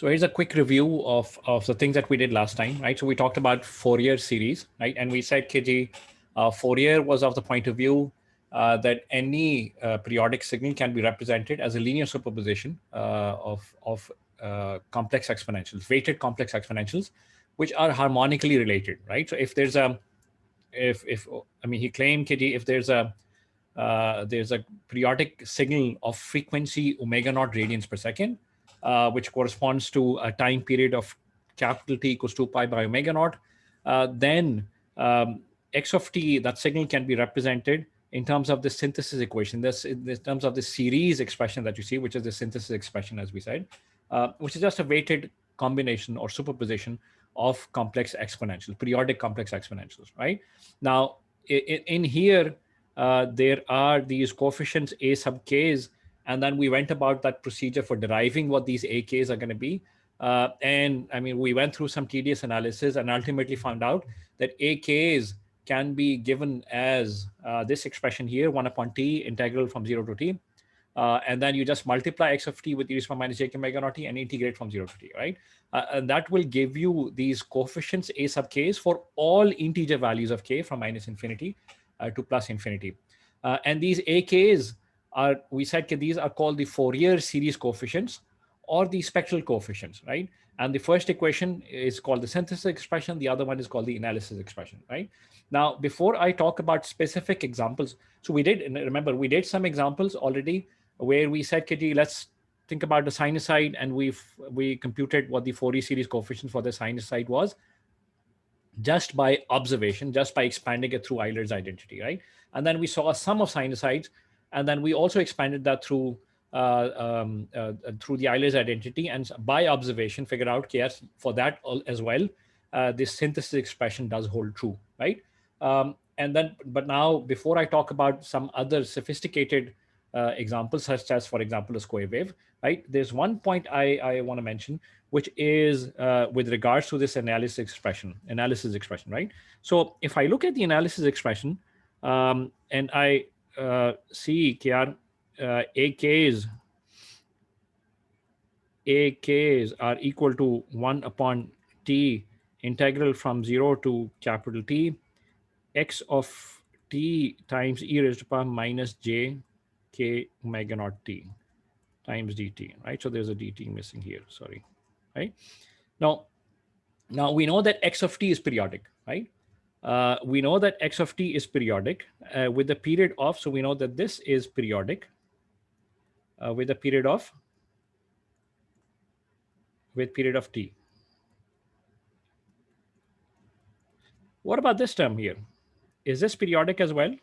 So here's a quick review of the things that we did last time, right? So we talked about Fourier series, right? And we said, KG, Fourier was of the point of view that any periodic signal can be represented as a linear superposition of complex exponentials, weighted complex exponentials, which are harmonically related, right? So if there's a, if I mean, he claimed, KG, if there's a periodic signal of frequency omega naught radians per second, which corresponds to a time period of capital T equals 2 pi by omega naught, then x of t, that signal can be represented in terms of the synthesis equation, this in terms of the series expression that you see, which is the synthesis expression, as we said, which is just a weighted combination or superposition of complex exponentials, periodic complex exponentials, right? Now, in here, there are these coefficients a sub k's, and then we went about that procedure for deriving what these AKs are going to be. And I mean, we went through some tedious analysis and ultimately found out that AKs can be given as this expression here, 1 upon t integral from 0 to t. And then you just multiply x of t with e to the power minus j omega naught t and integrate from 0 to t, right? And that will give you these coefficients a sub k's for all integer values of k from minus infinity to plus infinity. And these AKs are, we said these are called the Fourier series coefficients or the spectral coefficients, right? And the first equation is called the synthesis expression. The other one is called the analysis expression, right? Now, before I talk about specific examples, so we did, remember, we did some examples already where we said, KG, let's think about the sinusoid, and we computed what the Fourier series coefficient for the sinusoid was just by observation, just by expanding it through Euler's identity, right? And then we saw a sum of sinusoids, and then we also expanded that through the Euler's identity, and by observation figured out, yes, for that as well, this synthesis expression does hold true, right? And then, but now, before I talk about some other sophisticated examples, such as, for example, a square wave, right? There's one point I want to mention, which is with regards to this analysis expression, right? So if I look at the analysis expression and I see here AKs are equal to 1 upon t integral from 0 to capital T x of t times e raised to power minus j k omega naught t times dt, right? So there's a dt missing here, sorry, right? Now we know that x of t is periodic, right? We know that x of t is periodic with the period of, so we know that this is periodic with a period of, t. What about this term here? Is this periodic as well?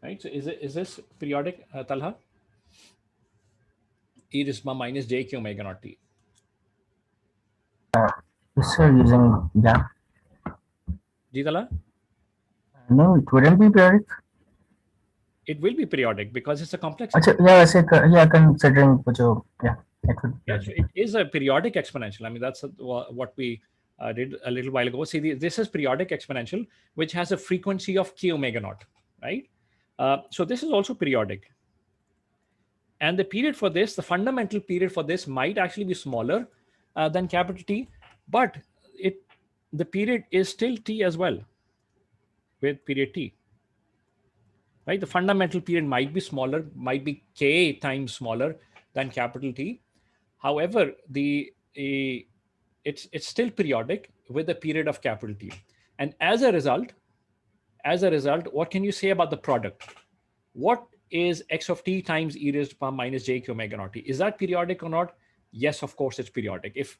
Right, so is this periodic, Talha? E to the power minus j k omega naught t. Yes, sir, using, yeah. Ji, Talha? No, it wouldn't be periodic. It will be periodic because it's a complex Achha, exponential. yeah, considering which, yeah, it would be Yeah, so periodic. it is a periodic exponential. I mean, that's what we did a little while ago. See, this is periodic exponential, which has a frequency of k omega naught, right? So this is also periodic. And the period for this, the fundamental period for this might actually be smaller than capital T, but the period is still T as well with period T, right? The fundamental period might be smaller, might be K times smaller than capital T. However, it's still periodic with a period of capital T. And as a result, what can you say about the product? What is x of t times e raised to the power minus j k omega naught t? Is that periodic or not? Yes, of course, it's periodic. If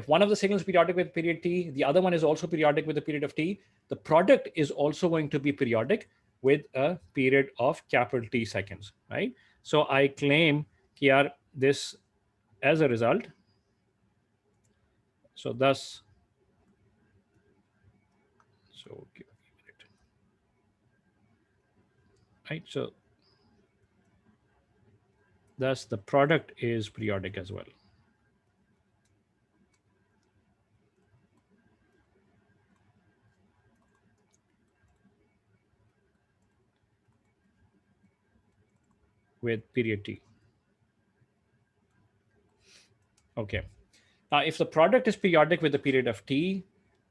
one of the signals is periodic with period t, the other one is also periodic with a period of t, the product is also going to be periodic with a period of capital T seconds, right? So I claim here this as a result. So thus, so give me a minute, right? So thus the product is periodic as well. With period t. Okay. Now, if the product is periodic with a period of t,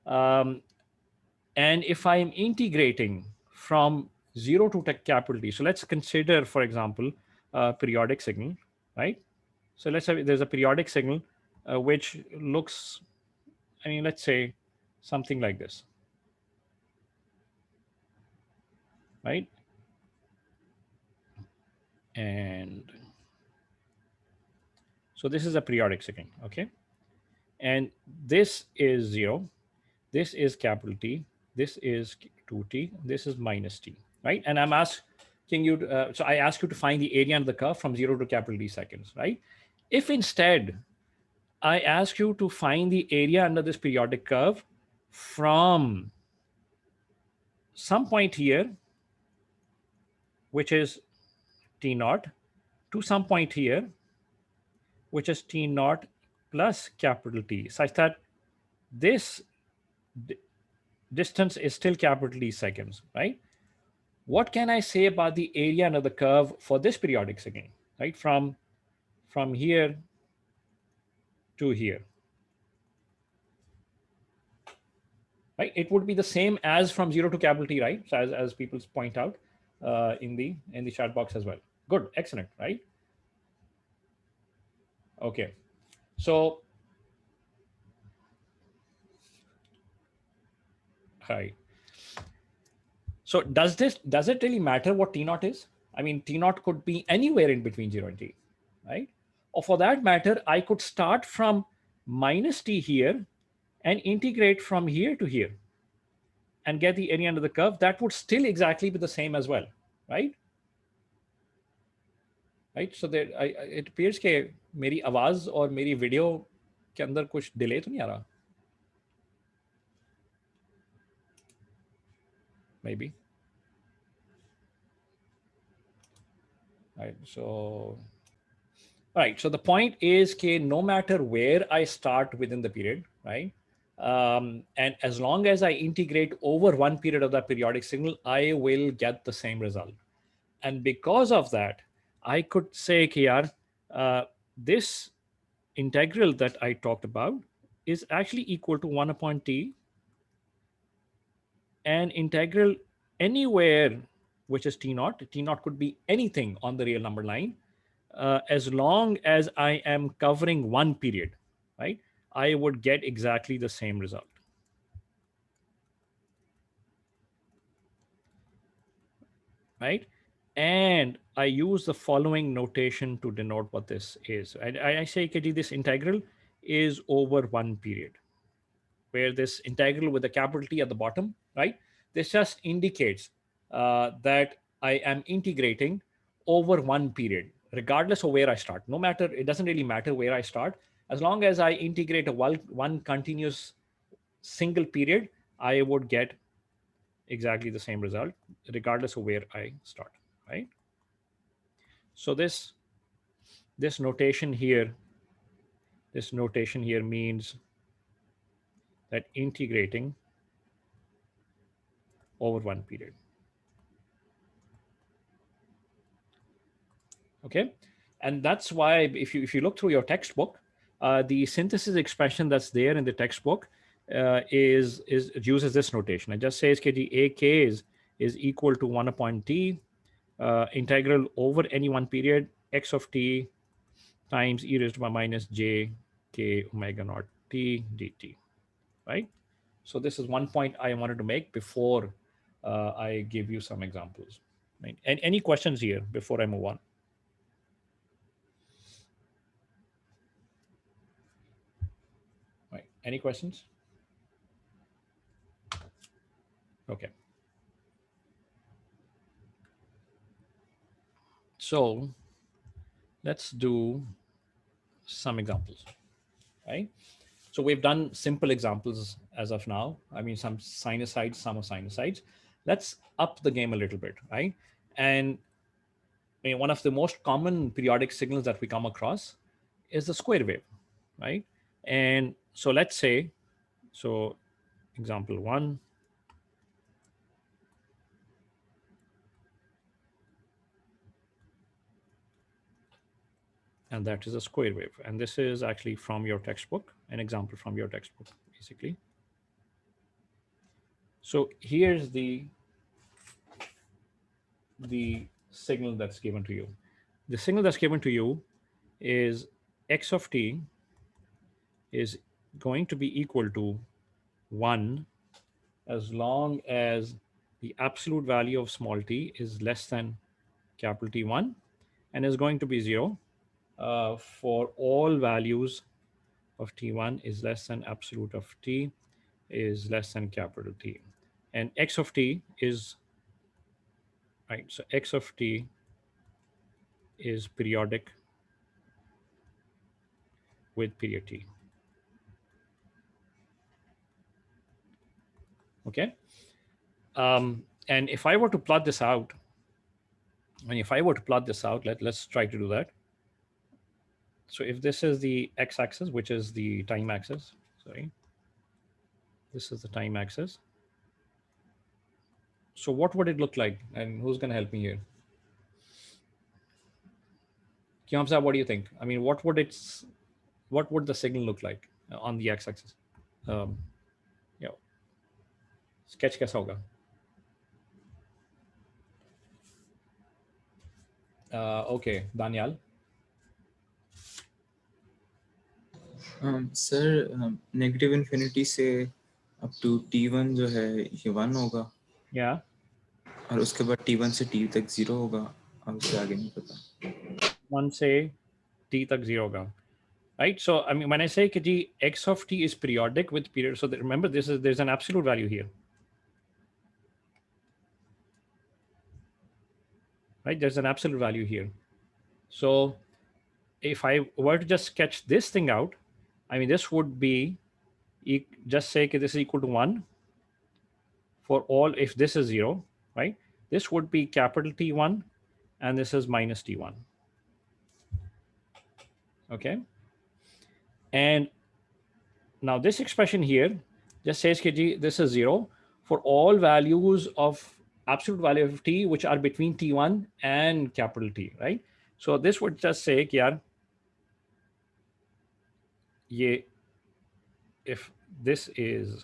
um, and if I'm integrating from 0 to capital T, so let's consider, for example, a periodic signal, right? So let's say there's a periodic signal which looks, I mean, let's say something like this, right? And so this is a periodic signal, okay? And this is 0, this is capital T, this is 2t, this is minus t, right? And I'm asking you, so I ask you to find the area under the curve from 0 to capital T seconds, right? If instead I ask you to find the area under this periodic curve from some point here, which is t naught, to some point here, which is t naught plus capital T, such that this distance is still capital T seconds, right? What can I say about the area under the curve for this periodic signal, right? From here to here, right? It would be the same as from 0 to capital T, right? So as people point out in the chat box as well. Good, excellent, right? Okay, so right. So does it really matter what T naught is? I mean, T naught could be anywhere in between 0 and T, right? Or for that matter, I could start from minus T here and integrate from here to here and get the area under the curve. That would still exactly be the same as well, right? Right. So there, it appears कि मेरी आवाज और मेरी video के अंदर कुछ delay तो नहीं आ रहा? Maybe. Right. So, right. So the point is that no matter where I start within the period, right? And as long as I integrate over one period of that periodic signal, I will get the same result. And because of that, I could say, कि यार, this integral that I talked about is actually equal to 1 upon t, and integral anywhere which is t naught. T naught could be anything on the real number line, as long as I am covering one period, right? I would get exactly the same result, right? And I use the following notation to denote what this is. I say, KG, this integral is over one period, where this integral with a capital T at the bottom, right? This just indicates that I am integrating over one period, regardless of where I start. No matter, it doesn't really matter where I start. As long as I integrate a one continuous single period, I would get exactly the same result, regardless of where I start, right? So this notation here means that integrating over one period. Okay, and that's why if you look through your textbook, the synthesis expression that's there in the textbook is it uses this notation. It just says that the AK is equal to 1 upon t integral over any one period x of t times e raised to the minus j k omega naught t dt, right? So this is one point I wanted to make before I give you some examples. Right? And any questions here before I move on? Right. Any questions? Okay. So let's do some examples, right? So we've done simple examples as of now. I mean, some sinusoids, some are sinusoids. Let's up the game a little bit, right? And I mean, one of the most common periodic signals that we come across is the square wave, right? And so let's say, so example one, and that is a square wave. And this is actually from your textbook, an example from your textbook, basically. So here's the signal that's given to you. The signal that's given to you is x of t is going to be equal to 1 as long as the absolute value of small t is less than capital T1, and is going to be 0 for all values of T1 is less than absolute of t is less than capital T. And x of t is, right, so x of t is periodic with period t. Okay. And if I were to plot this out, let's try to do that. So if this is the x-axis, which is the time axis, sorry, this is the time axis. So what would it look like? And who's going to help me here? Kyamsa, what do you think? I mean, what would the signal look like on the x-axis? Yeah, sketch कैसा होगा? Okay, Daniel. Sir negative infinity से up to T1 जो है ये 1 होगा Yeah. और उसके बाद T1 से T तक 0 होगा और उससे आगे नहीं पता 1 से t तक 0 होगा. Right. So I mean, when I say कि x of t is periodic with period, so remember there's an absolute value here. Right. There's an absolute value here. So if I were to just sketch this thing out, I mean, this would be, just say that this is equal to 1 for all, if this is 0, right? This would be capital T1 and this is minus T1. Okay. And now this expression here just says that this is 0 for all values of absolute value of t which are between T1 and capital T, right? So this would just say that if this is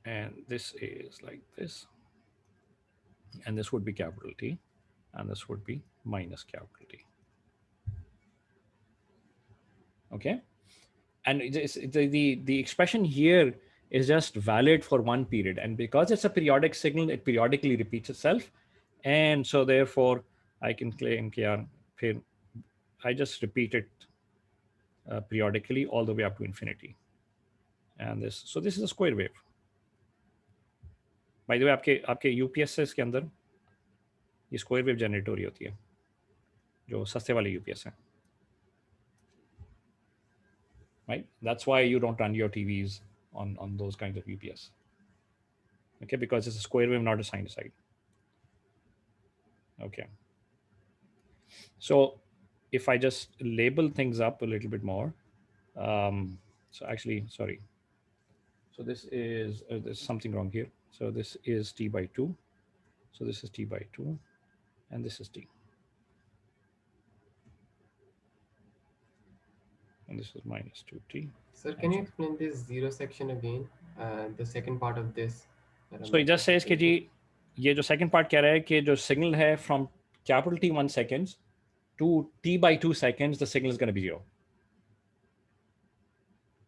and this is like this, and this would be capital T, and this would be minus capital T. Okay, and the expression here is just valid for one period, and because it's a periodic signal, it periodically repeats itself, and so therefore I can claim here I just repeat it periodically all the way up to infinity. And this is a square wave. By the way, आपके UPS के अंदर ये square wave generate हो रही होती है, जो सस्ते वाले यूपीएस हैं. Right? That's why you don't run your TVs on those kinds of UPS. Okay, because it's a square wave, not a sinusoid. Okay. So if I just label things up a little bit more, so actually, sorry. So this is, there's something wrong here. So this is t by 2. So this is t by 2, and this is t. And this is minus 2t. Sir, can you explain this 0 section again? The second part of this. So it just says कि जी ये जो second part कह रहा है कि जो signal है from capital T1 seconds to t by 2 seconds, the signal is going to be 0.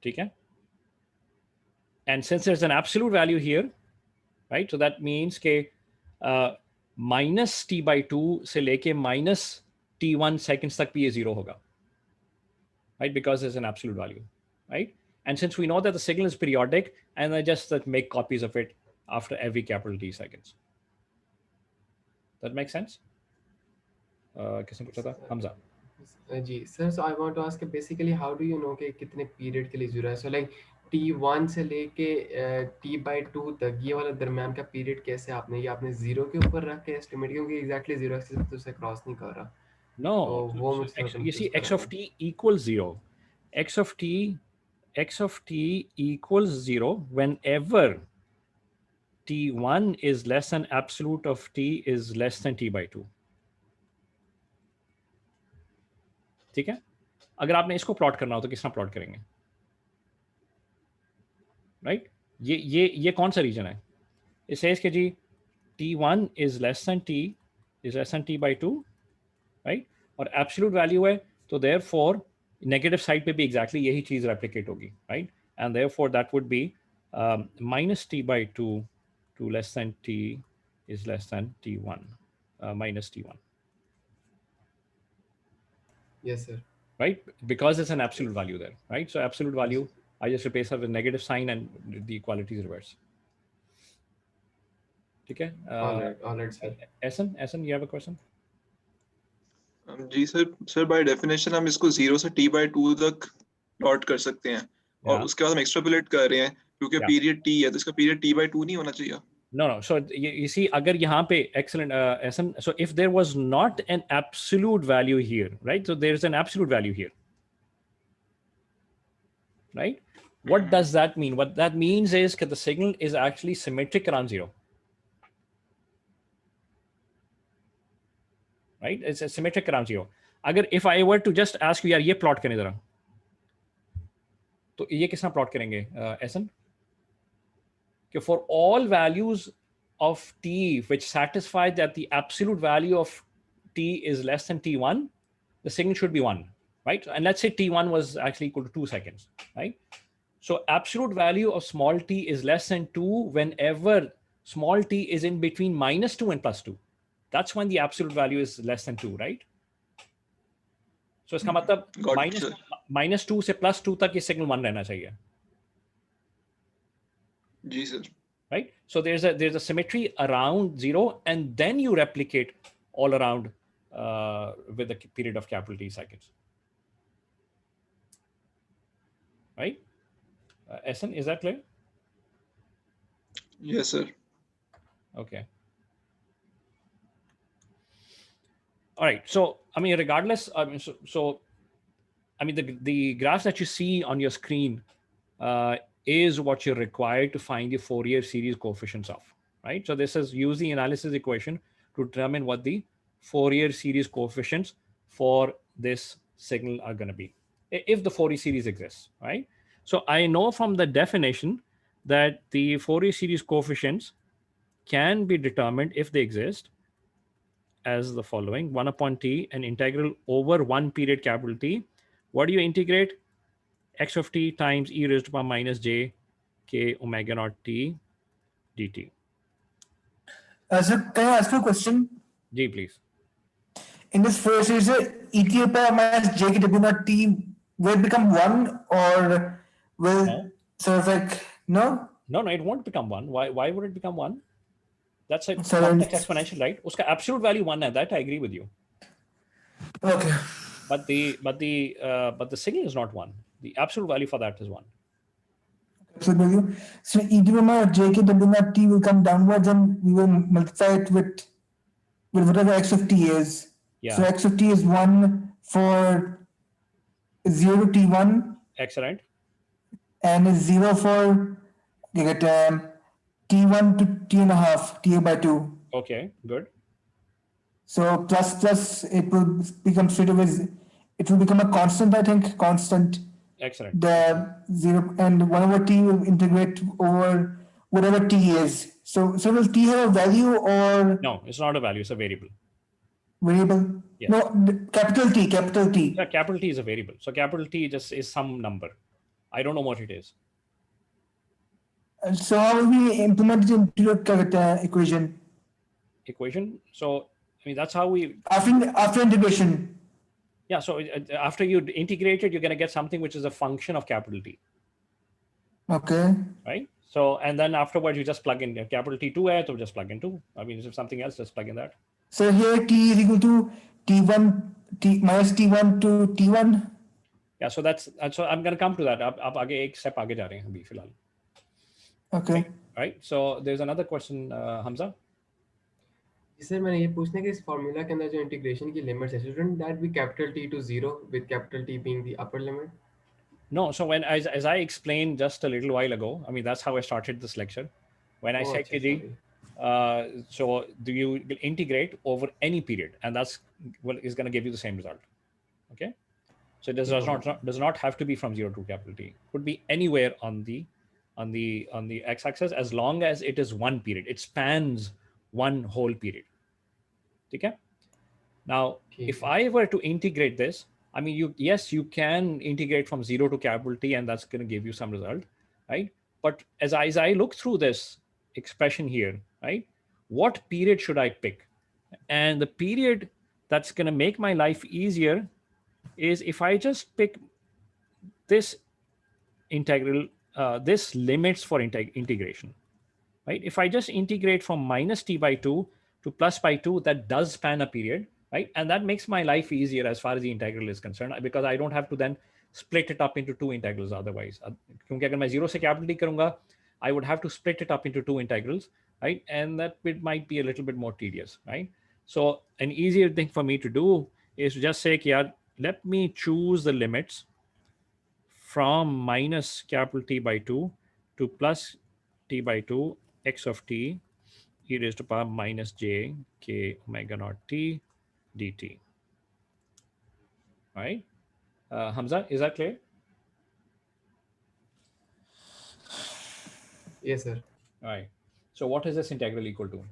ठीक है? And since there's an absolute value here, right? So that means कि minus t by 2 से लेके minus t1 seconds तक भी ये 0 होगा. Right? Because there's an absolute value, right? And since we know that the signal is periodic, and I just make copies of it after every capital T seconds. That makes sense? किसने पूछा था? Hamza. Ji sir, so I want to ask basically how do you know कि कितने period के लिए 0 है? So like T1 से लेके T by 2 तक ये वाला दरम्यान का period कैसे आपने 0 के ऊपर रख के estimate, क्योंकि exactly 0 axis तो उसे cross नहीं कर रहा. No, so you see x of t equals 0. X of t equals 0 whenever T1 is less than absolute of T is less than T by 2. ठीक है? अगर आपने इसको प्लॉट करना हो तो किस तरह प्लॉट करेंगे? राइट? ये कौन सा रीजन है? It says कि जी T1 is less than T by 2, right? और absolute value है, तो therefore negative side पे भी exactly यही चीज replicate होगी, right? And therefore that would be minus T by 2 to less than T is less than T1, minus T1. Yes, sir. Right? Because it's an absolute value there, right? So absolute value, I just replace it with negative sign and the equality is reversed. Okay. All right, sir. Essen, you have a question? जी sir by definition हम इसको 0 से t by 2 तक plot कर सकते हैं और उसके बाद हम एक्सट्रापोलेट कर रहे हैं क्योंकि पीरियड t है तो इसका पीरियड t by 2 नहीं होना चाहिए. No. So you see, agar yahan pe excellent, Essen. So if there was not an absolute value here, right? So there's an absolute value here, right? What does that mean? What that means is that the signal is actually symmetric around 0, right? It's a symmetric around 0. Agar if I were to just ask you, yaar ye plot karne zara, to ye किस तरह plot करेंगे, Essen? For all values of t which satisfy that the absolute value of t is less than t1, the signal should be 1, right? And let's say t1 was actually equal to 2 seconds, right? So absolute value of small t is less than 2 whenever small t is in between minus 2 and plus 2. That's when the absolute value is less than 2, right? So इसका मतलब minus 2 से plus 2 तक ये signal 1 रहना चाहिए. जी sir. Right? So there's a symmetry around 0, and then you replicate all around with a period of capital T seconds. Right? Essen, is that clear? Yes, sir. Okay. All right. So, I mean, regardless, I mean, the graphs that you see on your screen is what you're required to find the Fourier series coefficients of, right? So this is use the analysis equation to determine what the Fourier series coefficients for this signal are going to be, if the Fourier series exists, right? So I know from the definition that the Fourier series coefficients can be determined if they exist as the following: 1 upon t, an integral over 1 period capital T. What do you integrate? X of t times e raised to the power minus j k omega naught t dt. So can I ask you a question? Ji, please. In this Fourier series, e to the power minus j k w naught t will it become 1 or will sort of like no? No, it won't become 1. Why would it become 1? That's a So complex exponential, right? Uska absolute value 1 hai, that I agree with you. Okay. But the signal is not 1. The absolute value for that is 1. So e to the power j k w naught t will come downwards and we will multiply it with whatever x of t is. Yeah. So x of t is 1 for 0 to t1. Excellent. And is 0 for you get t1 to t and a half, t by 2. Okay, good. So plus it will become straight away. It will become a constant, I think. Constant. Excellent. The 0 and 1 over t will integrate over whatever t is. So will t have a value or No, it's not a value. It's a variable. Variable. Yes. No, capital T. Yeah, capital T is a variable. So capital T just is some number. I don't know what it is. And so how will we implement it into your equation? Equation. So I mean that's how we. After integration. Yeah. So after you integrate it, you're going to get something which is a function of capital T. Okay. Right. So and then afterwards you just plug in capital T2 hai, so just plug in 2. I mean, if something else, just plug in that. So here t is equal to t1 t minus t1 to t1. Yeah. So that's so I'm going to come to that. आप आगे एक step आगे जा रहे हैं अभी फिलहाल. Okay. Right. So there's another question, Hamza. Sir मैंने ये पूछना है कि इस फार्मूला के अंदर जो इंटीग्रेशन की लिमिट्स है, shouldn't that be capital T to 0 with capital T being the upper limit? No. So when as I explained just a little while ago, I mean that's how I started this lecture. When I Oh, say अच्छा, KG, sorry. so do you integrate over any period, and that's well is going to give you the same result. Okay, so this does not have to be from 0 to capital T. Could be anywhere on the x-axis as long as it is one period. It spans one whole period. Okay. Now, if ठीक है. I were to integrate this, I mean, you can integrate from 0 to capital T, and that's going to give you some result, right? But as I look through this expression here, right, what period should I pick? And the period that's going to make my life easier is if I just pick this integral, this limits for integration, right? If I just integrate from minus t by 2 to plus by 2, that does span a period, right? And that makes my life easier as far as the integral is concerned, because I don't have to then split it up into two integrals otherwise. क्योंकि अगर मैं 0 से capital T करूंगा, I would have to split it up into two integrals, right? And that bit might be a little bit more tedious, right? So an easier thing for me to do is to just say, yeah, let me choose the limits from minus capital T by 2 to plus T by 2 x of t e raised to power minus j k omega naught t dt. Right? Hamza, is that clear? Yes, sir. All right. So what is this integral equal to?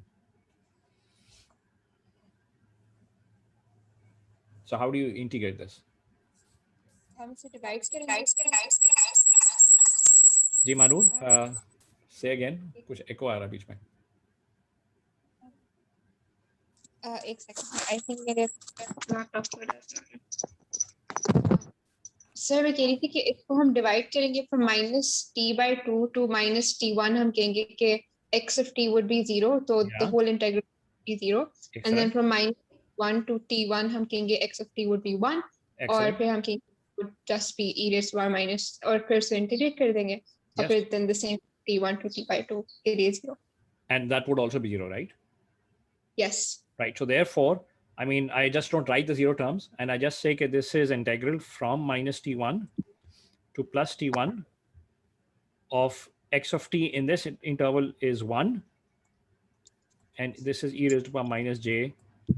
So how do you integrate this? हम इसे divide करेंगे. जी Manur, say again. कुछ echo आ रहा है बीच में. एक second. I think मेरे लैपटॉप थोड़ा सर मैं कह रही थी कि इसको हम डिवाइड करेंगे from minus T by 2 two minus T one. हम कहेंगे कि x of t would be 0, तो the whole integral would be 0. And then from minus 1 to t1 हम कहेंगे x of t would be 1. और फिर हम कहेंगे would just be e raised to power minus, और फिर से इंटीग्रेट कर देंगे. और फिर then the same t1 to t by 2 it is 0. And that would also be 0, right? Yes. Right. So therefore, I mean, I just don't write the 0 terms, and I just say that this is integral from minus t1 to plus t1 of x of t in this interval is 1, and this is e raised to power minus j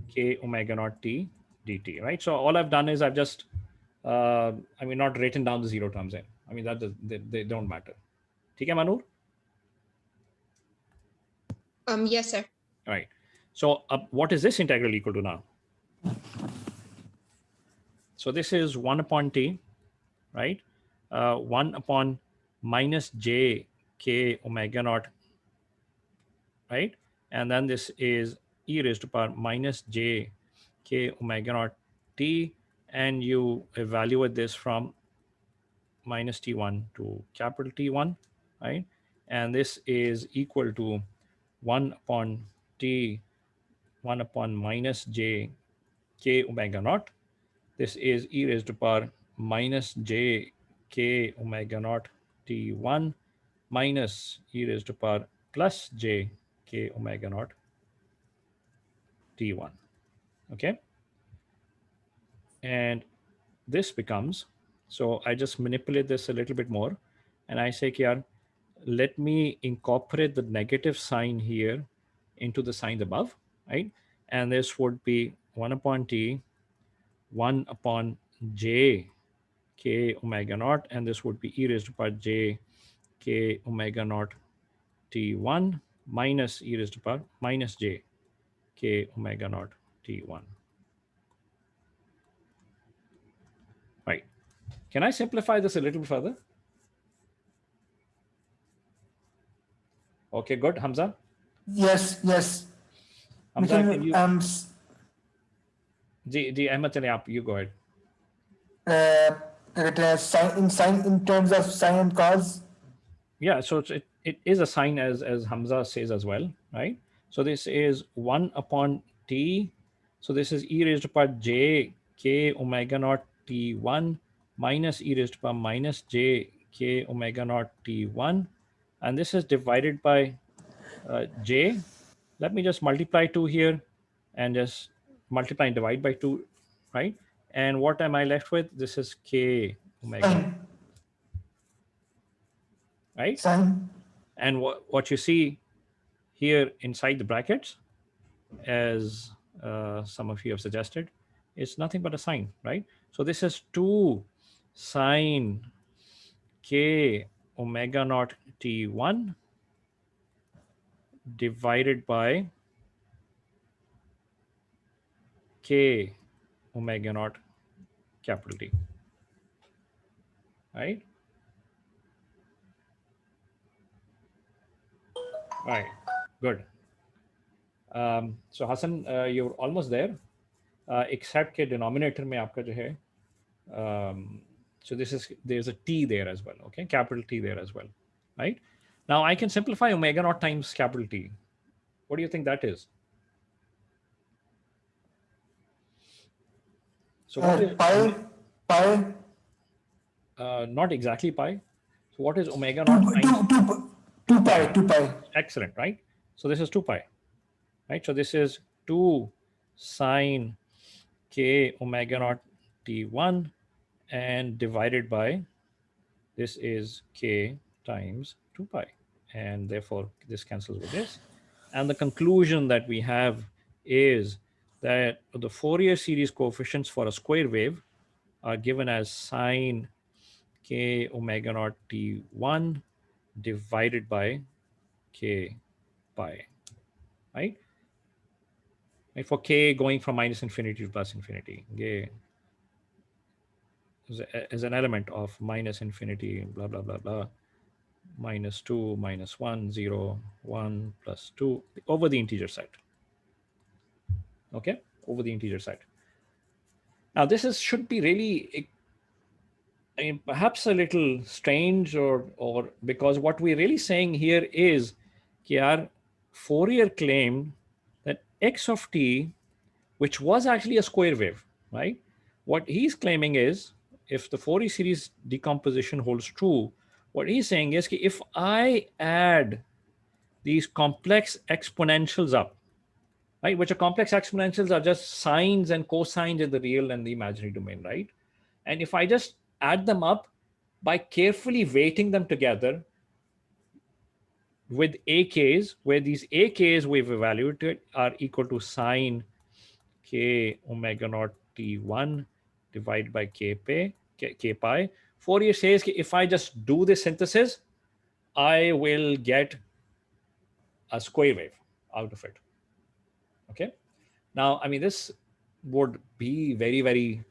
k omega naught t dt, right? So all I've done is I've just, I mean, not written down the 0 terms in. I mean, they don't matter. ठीक है, Manur? Yes, sir. All right. So what is this integral equal to now? So this is 1 upon t, right? 1 upon minus j k omega naught, right? And then this is e raised to power minus j k omega naught t, and you evaluate this from minus t1 to capital T1, right? And this is equal to 1 upon t, 1 upon minus j k omega naught. This is e raised to power minus j k omega naught t1 minus e raised to power plus j k omega naught t1. Okay. And this becomes, so I just manipulate this a little bit more, and I say, here, let me incorporate the negative sign here into the signs above, right? And this would be 1 upon t, 1 upon j k omega naught, and this would be e raised to power j k omega naught t1 minus e raised to power minus j k omega naught t1. Right. Can I simplify this a little further? Okay, good. Hamza? Yes, yes. Hamza, can you... Ahmed, you go ahead. in terms of sine and cos. Yeah, so it is a sine as Hamza says as well, right? So this is 1 upon t. So this is e raised to power j k omega naught t1 minus e raised to power minus j k omega naught t1. And this is divided by j. Let me just multiply 2 here and just multiply and divide by 2, right? And what am I left with? This is k omega. Right? Sine. And what you see here inside the brackets, as some of you have suggested, is nothing but a sine, right? So this is 2 sine k omega naught t1 divided by k omega naught capital T, right? Right, good. So Hassan, you're almost there, except के denominator में आपका जो है, so there's a T there as well, okay? Capital T there as well, right? Now I can simplify omega naught times capital T. What do you think that is? So what is pi? Not exactly pi. So what is omega naught times? 2 pi. Excellent, right? So this is 2 pi, right? So this is 2 sine k omega naught t1 and divided by, this is k times 2 pi. And therefore this cancels with this. And the conclusion that we have is that the Fourier series coefficients for a square wave are given as sine k omega naught t1 divided by k pi, right? And for k going from minus infinity to plus infinity, k is an element of minus infinity, blah, blah, blah, blah, minus 2, minus 1, 0, 1, plus 2, over the integer side. Okay, over the integer side. Now this should be really, I mean, perhaps a little strange, or because what we're really saying here is that Fourier claimed that x of t, which was actually a square wave, right? What he's claiming is, if the Fourier series decomposition holds true, what he's saying is that if I add these complex exponentials up, right, which are complex exponentials are just sines and cosines in the real and the imaginary domain, right? And if I just add them up by carefully weighting them together with AKs, where these AKs we've evaluated are equal to sine k omega naught t1 divided by k pi. Fourier says if I just do this synthesis, I will get a square wave out of it. Okay. Now, I mean, this would be very, very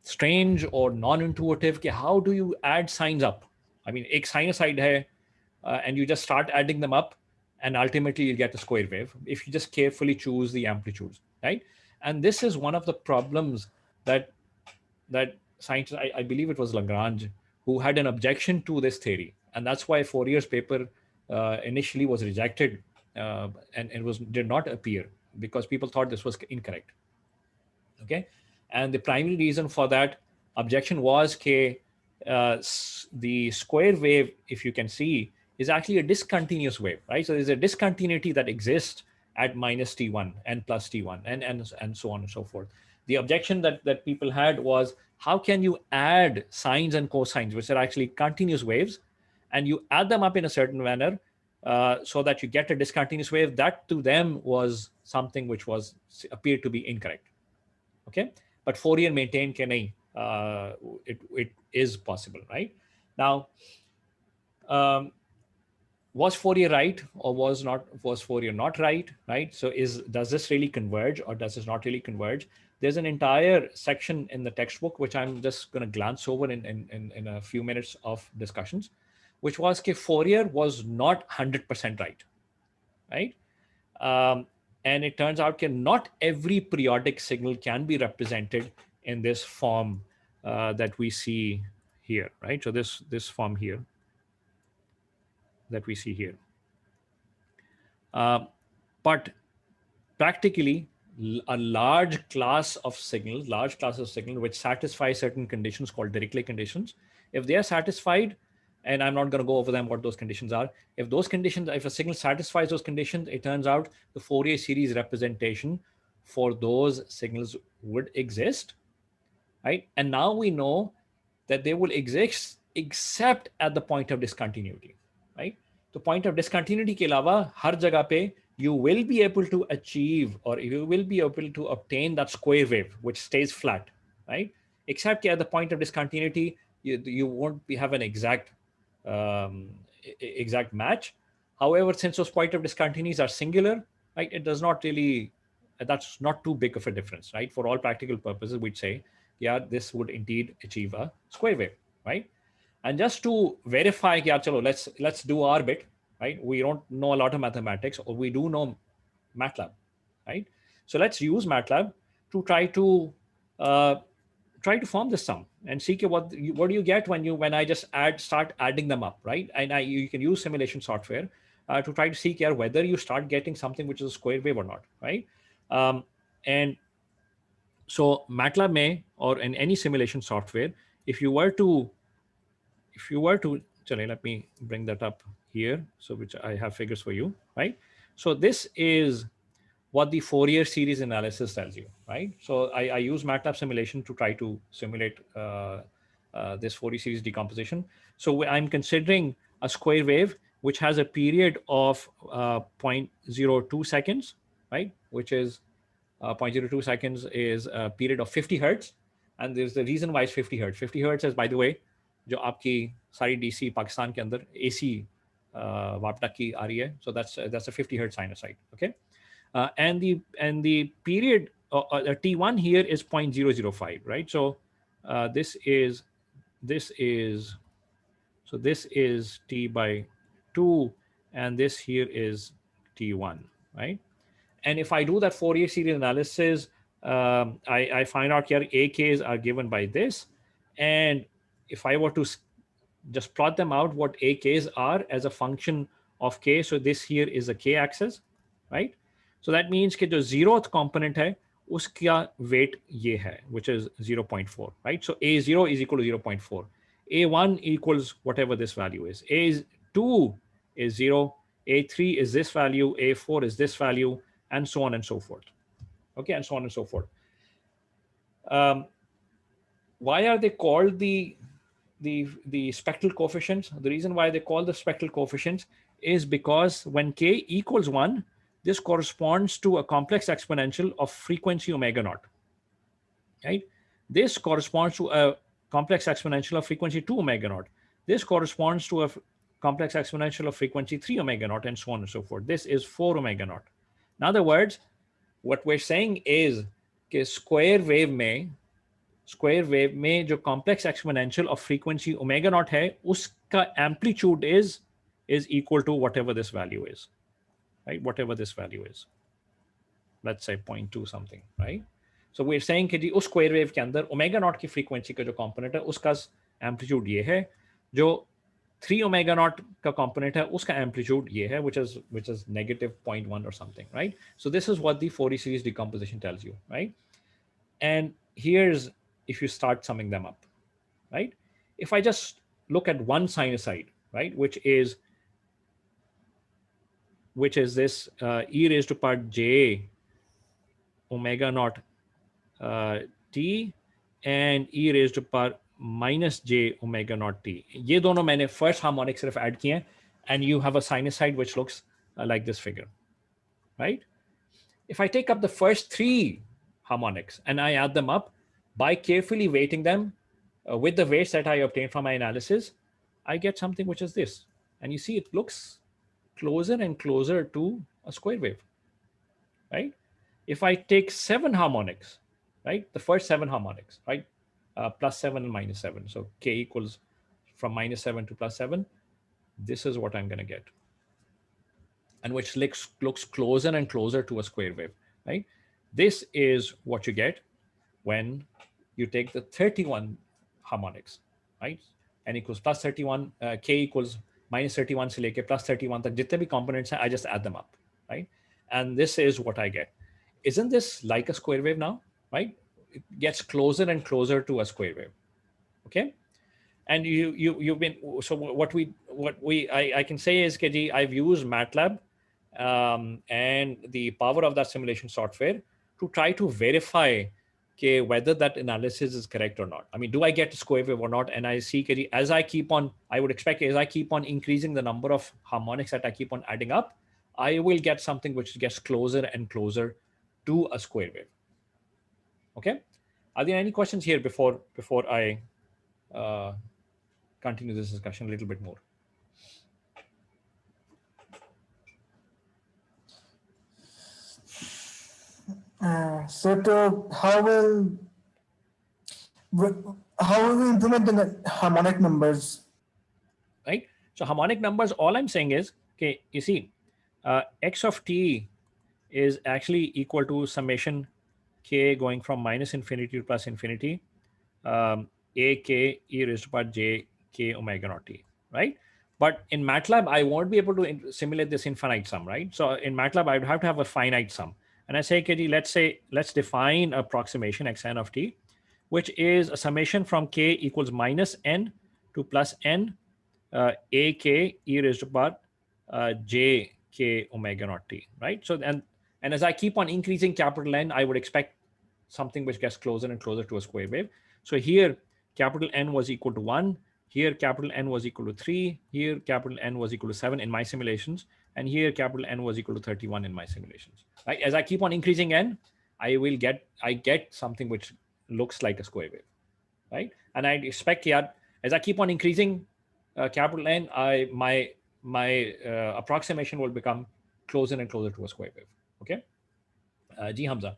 strange or non-intuitive. How do you add signs up? I mean, एक sinusoid है, and you just start adding them up, and ultimately you get a square wave if you just carefully choose the amplitudes, right? And this is one of the problems that scientists, I believe it was Lagrange, who had an objection to this theory, and that's why Fourier's paper initially was rejected, and it did not appear because people thought this was incorrect. Okay, and the primary reason for that objection was the square wave, if you can see, is actually a discontinuous wave, right? So there's a discontinuity that exists at minus t1 and plus t1 and so on and so forth. The objection that people had was, how can you add sines and cosines, which are actually continuous waves, and you add them up in a certain manner so that you get a discontinuous wave? That to them was something which appeared to be incorrect. Okay, but Fourier maintained it is possible, right? Now, was Fourier right or was Fourier not right, right? So does this really converge or does this not really converge? There's an entire section in the textbook, which I'm just going to glance over in a few minutes of discussions, which was Fourier was not 100% right? And it turns out that not every periodic signal can be represented in this form that we see here, right? So this form here that we see here. But practically, a large class of signals which satisfy certain conditions called Dirichlet conditions, if they are satisfied, and I'm not going to go over them what those conditions are. If a signal satisfies those conditions, it turns out the Fourier series representation for those signals would exist, right? And now we know that they will exist except at the point of discontinuity, right? तो point of discontinuity के अलावा हर जगह पे you will be able to achieve or you will be able to obtain that square wave which stays flat, right? Except at the point of discontinuity, you won't have an exact exact match. However, since those point of discontinuities are singular, right, it does not really, that's not too big of a difference, right? For all practical purposes, we'd say, yeah, this would indeed achieve a square wave, right? And just to verify, yeah, chalo, let's do our bit, right? We don't know a lot of mathematics, or we do know MATLAB, right? So let's use MATLAB to try to form this sum and see what do you get when I just start adding them up, right? And you can use simulation software to try to see whether you start getting something which is a square wave or not, right? And so MATLAB may, or in any simulation software, if you were to, let me bring that up here, so which I have figures for you, right? So this is what the Fourier series analysis tells you, right? So I use MATLAB simulation to try to simulate this Fourier series decomposition. So I'm considering a square wave which has a period of 0.02 seconds, right? Which is 0.02 seconds is a period of 50 hertz. And there's the reason why it's 50 hertz. 50 hertz is, by the way, जो आपकी सारी DC Pakistan के अंदर AC वापडा की आ रही है. So that's a 50 hertz sinusoid, okay? And the period T1 here is 0.005, right? So this is T by 2, and this here is T1, right? And if I do that Fourier series analysis, I find out here AKs are given by this, and if I were to just plot them out, what AKs are as a function of K, so this here is a K axis, right? So that means कि जो 0th component है उसका weight ये है, which is 0.4, right? So A0 is equal to 0.4. A1 equals whatever this value is. A2 is 0. A3 is this value. A4 is this value, and so on and so forth. Okay, and so on and so forth. Why are they called the spectral coefficients? The reason why they call the spectral coefficients is because when K equals 1, this corresponds to a complex exponential of frequency omega naught, right? This corresponds to a complex exponential of frequency 2 omega naught. This corresponds to a complex exponential of frequency 3 omega naught, and so on and so forth. This is 4 omega naught. In other words, what we're saying is that square wave में जो complex exponential of frequency omega naught है, उसका amplitude is equal to whatever this value is, right? Whatever this value is, let's say 0.2 something, right? So we're saying कि जी उस square wave के अंदर omega naught की frequency का जो component है उसका amplitude ये है, जो 3 omega naught का component है उसका amplitude ये है, which is negative 0.1 or something, right? So this is what the Fourier series decomposition tells you, right? And here's, if you start summing them up, right? If I just look at one sinusoid, right, which is this e raised to power j omega naught t and e raised to power minus j omega naught t. ये दोनों मैंने first harmonic सिर्फ add किए हैं, and you have a sinusoid which looks like this figure, right? If I take up the first 3 harmonics and I add them up by carefully weighting them with the weights that I obtained from my analysis, I get something which is this. And you see it looks closer and closer to a square wave, right? If I take 7 harmonics, right, the first 7 harmonics, right, plus 7 and minus 7, so K equals from minus 7 to plus 7, this is what I'm going to get, and which looks closer and closer to a square wave, right? This is what you get when you take the 31 harmonics, right? N equals plus 31, K equals minus 31 से लेके plus 31 तक जितने भी components हैं, I just add them up, right? And this is what I get. Isn't this like a square wave now, right? It gets closer and closer to a square wave, okay? And you've been, so what I can say is that I've used MATLAB and the power of that simulation software to try to verify okay, whether that analysis is correct or not. I mean, do I get a square wave or not? And I see as I keep on, I would expect as I keep on increasing the number of harmonics that I keep on adding up, I will get something which gets closer and closer to a square wave. Okay. Are there any questions here before I continue this discussion a little bit more? So how will we implement the harmonic numbers? Right. So harmonic numbers, all I'm saying is, okay, you see, x of t is actually equal to summation k going from minus infinity to plus infinity, a k e raised to power j k omega naught t, right? But in MATLAB, I won't be able to simulate this infinite sum, right? So in MATLAB, I would have to have a finite sum. And I say, KD, let's define approximation xn of t, which is a summation from k equals minus n to plus n a k e raised to power j k omega naught t, right? So and as I keep on increasing capital N, I would expect something which gets closer and closer to a square wave. So here capital N was equal to 1, here capital N was equal to 3, here capital N was equal to 7 in my simulations, and here capital N was equal to 31 in my simulations. Right? As I keep on increasing N, I get something which looks like a square wave, right? And I expect here, as I keep on increasing capital N, my approximation will become closer and closer to a square wave. Okay. Ji Hamza.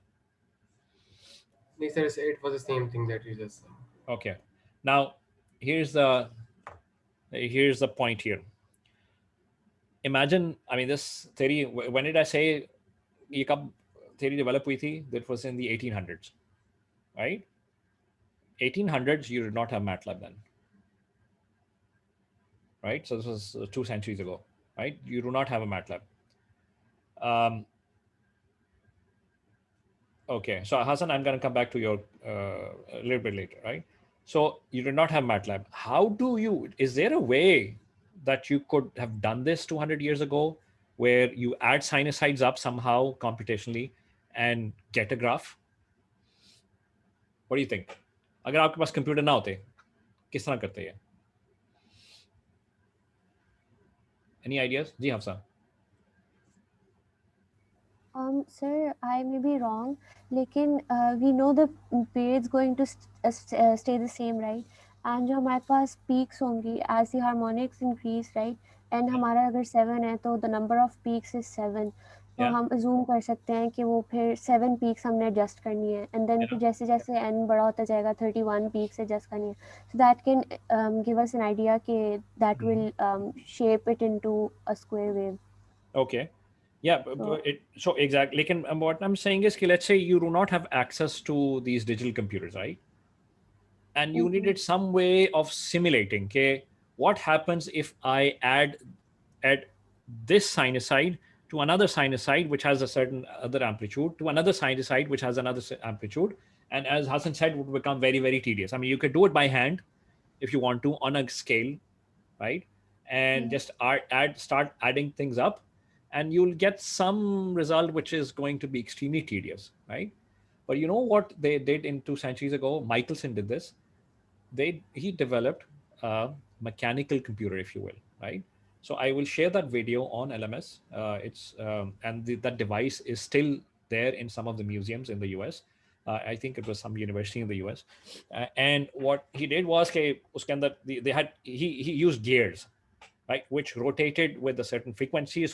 No, sir, it was the same thing that you just said. Okay. Now, here's the point here. Imagine, I mean, this theory, when did I say ये कब theory develop हुई थी? That was in the 1800s, right? 1800s, you did not have MATLAB then, right? So this was 2 centuries ago, right? You do not have a MATLAB. Okay, so Hassan, I'm going to come back to your a little bit later, right? So you did not have MATLAB. Is there a way that you could have done this 200 years ago where you add sinusoids up somehow computationally and get a graph? What do you think? अगर आपके पास computer ना होते किस तरह करते हैं? Any ideas? Ji Hafsa. Sir, I may be wrong, लेकिन we know the period's going to stay the same, right? And जो हमारे पास peaks होंगी as the harmonics increase, right? And हमारा अगर 7 है तो the number of peaks is 7. तो हम assume कर सकते हैं कि वो फिर 7 peaks हमने adjust करनी है, and then फिर जैसे जैसे n बड़ा होता जाएगा 31 peaks adjust करनी है. So that can give us an idea कि that will shape it into a square wave. Okay. Yeah, so exactly. What I'm saying is, let's say you do not have access to these digital computers, right? And you needed some way of simulating, okay, what happens if I add this sinusoid to another sinusoid which has a certain other amplitude, to another sinusoid which has another amplitude, and as Hassan said, would become very, very tedious. I mean, you could do it by hand if you want to on a scale, right? And just start adding things up, and you'll get some result which is going to be extremely tedious, right? But you know what they did in 2 centuries ago? Michelson did this. He developed a mechanical computer, if you will, right? So I will share that video on LMS. That device is still there in some of the museums in the US. I think it was some university in the US. And what he did was he used gears, right, which rotated with a certain frequency,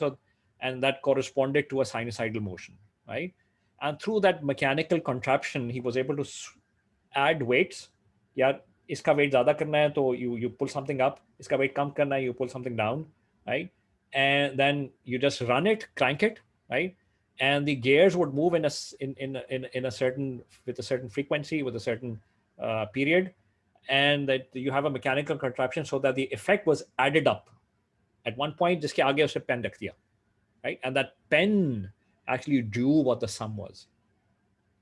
and that corresponded to a sinusoidal motion, right? And through that mechanical contraption, he was able to add weights. Yeah, iska weight zyada karna hai, so you pull something up. Iska weight kam karna hai, you pull something down, right? And then you just run it, crank it, right? And the gears would move with a certain frequency, with a certain period, and that you have a mechanical contraption so that the effect was added up. At one point, jiske aage usse pen rakh diya, right? And that pen actually drew what the sum was,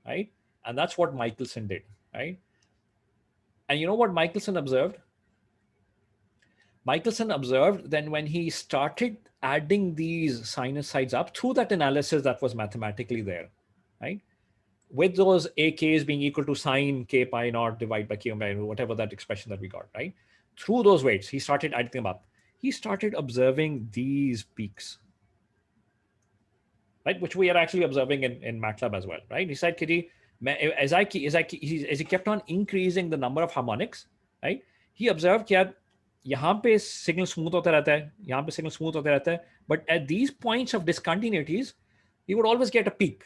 right? And that's what Michelson did, right? And you know what Michelson observed? Michelson observed then when he started adding these sinusoids up through that analysis that was mathematically there, right? with those AKs being equal to sine K pi naught divided by K omega, whatever that expression that we got, right? Through those weights, he started adding them up. He started observing these peaks, right? Which we are actually observing in MATLAB as well, right? He said, Kiri, as he kept on increasing the number of harmonics, right? He observed that यहाँ पे signal smooth होता रहता है, यहाँ पे signal smooth होता रहता है, but at these points of discontinuities, he would always get a peak,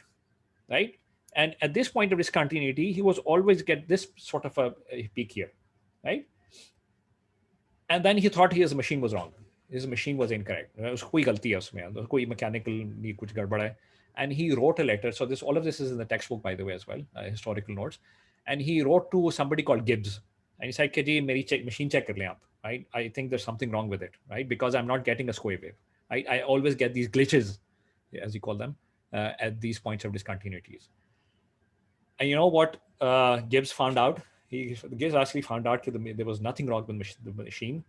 right? And at this point of discontinuity, he was always get this sort of a peak here, right? And then he thought his machine was wrong. His machine was incorrect. उसको कोई गलती है उसमें, कोई mechanical नहीं कुछ गड़बड़ है. And he wrote a letter. So all of this is in the textbook, by the way, as well, historical notes. And he wrote to somebody called Gibbs. And he said, "Ji, meri machine check kar le aap, right? I think there's something wrong with it, right? Because I'm not getting a square wave. I always get these glitches, as you call them, at these points of discontinuities." And you know what Gibbs found out? Gibbs actually found out that there was nothing wrong with the machine.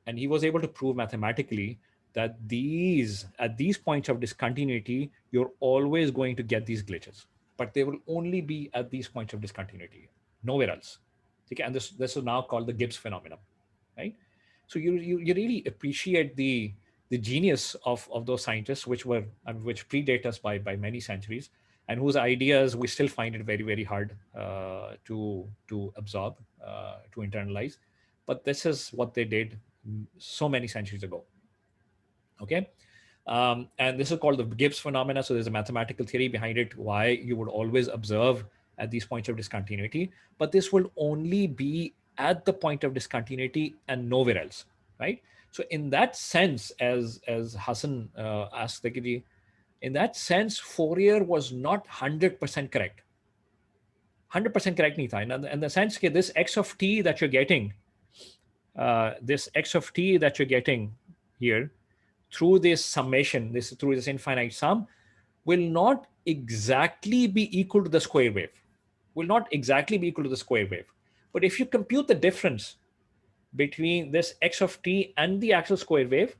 And he was able to prove mathematically that at these points of discontinuity, you're always going to get these glitches, but they will only be at these points of discontinuity, nowhere else. Okay, and this is now called the Gibbs phenomenon, right? So you really appreciate the genius of those scientists, which predate us by many centuries, and whose ideas we still find it very, very hard to absorb, to internalize. But this is what they did so many centuries ago. Okay. And this is called the Gibbs phenomena. So there's a mathematical theory behind it, why you would always observe at these points of discontinuity, but this will only be at the point of discontinuity and nowhere else, right? So in that sense, as Hassan asked, in that sense, Fourier was not 100% correct. 100% correct nahi tha. In the sense that this x of t that you're getting, here through this summation, through this infinite sum, will not exactly be equal to the square wave. But if you compute the difference between this x of t and the actual square wave,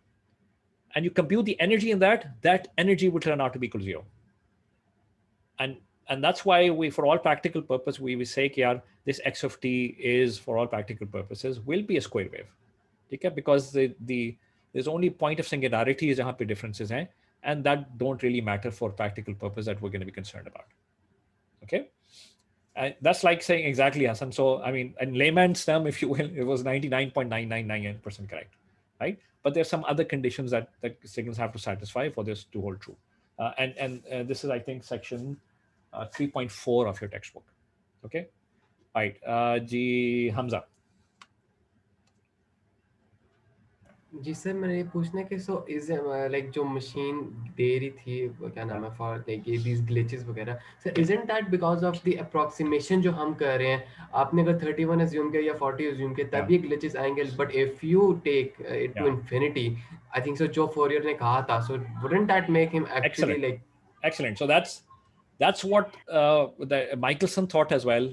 and you compute the energy in that energy will turn out to be equal to 0. And that's why for all practical purpose, we say that this x of t is, for all practical purposes, will be a square wave. Okay? Because there's only point of singularity is jahan pe differences hain, and that don't really matter for practical purpose that we're going to be concerned about. Okay? And that's like saying exactly, Hassan. So, I mean, in layman's term, if you will, it was 99.9999% correct, right? But there's some other conditions that signals have to satisfy for this to hold true. And this is, I think, section 3.4 of your textbook. Okay? Right. Ji Hamza. Ji sir, मैंने ये पूछना है कि so is like जो machine दे रही थी क्या नाम है फॉर लाइक दीज ग्लिचेस वगैरह, sir isn't that because of the approximation जो हम कर रहे हैं, आपने अगर 31 अज्यूम किया या 40 अज्यूम किया तब ये ग्लिचेस आएंगे, but if you take it to infinity, I think so जो फोरियर ने कहा था, so wouldn't that make him actually like excellent. So that's what the Michelson thought as well,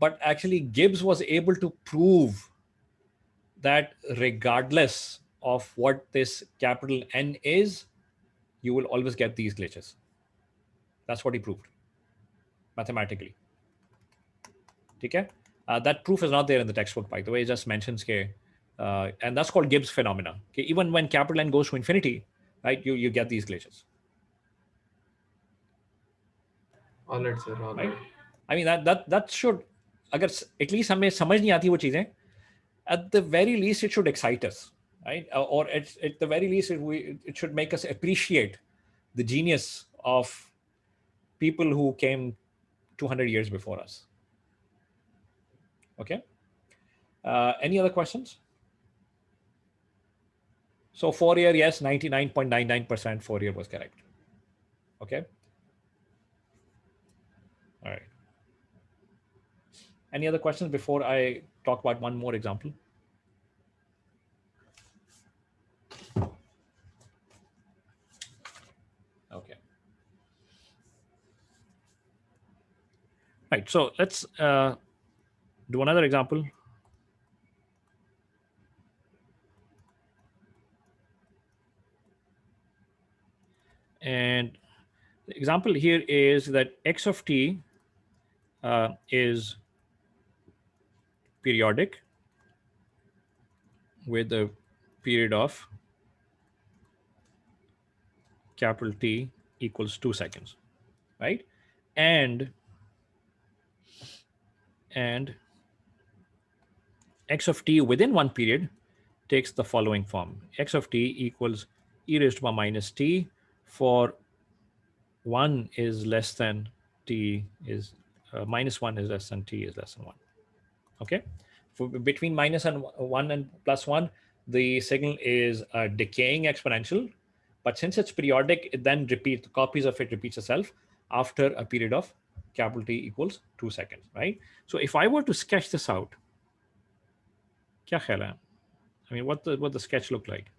but actually Gibbs was able to prove that regardless of what this capital N is, you will always get these glitches. That's what he proved mathematically. Okay? That proof is not there in the textbook, by the way. It just mentions and that's called Gibbs phenomena. Okay? Even when capital N goes to infinity, right, you get these glitches. All right, sir. All right. I mean that should, अगर at least हमें समझ नहीं आती वो चीजें, at the very least it should excite us, right? Or at the very least it should make us appreciate the genius of people who came 200 years before us. Okay. Any other questions? So Fourier, yes, 99.99% Fourier was correct. Okay. All right. Any other questions before I talk about one more example? Okay. Right. So let's do another example. And The example here is that x of t is periodic with a period of capital T equals 2 seconds, right? And x of t within one period takes the following form. X of t equals e raised to power minus t for 1 is less than t is minus 1 is less than t is less than 1. Okay, for between minus and 1 and plus 1, the signal is a decaying exponential, but since it's periodic, it then repeats, copies of it repeats itself after a period of capital T equals 2 seconds, right? So if I were to sketch this out, kya khayal hai? I mean, what the sketch look like?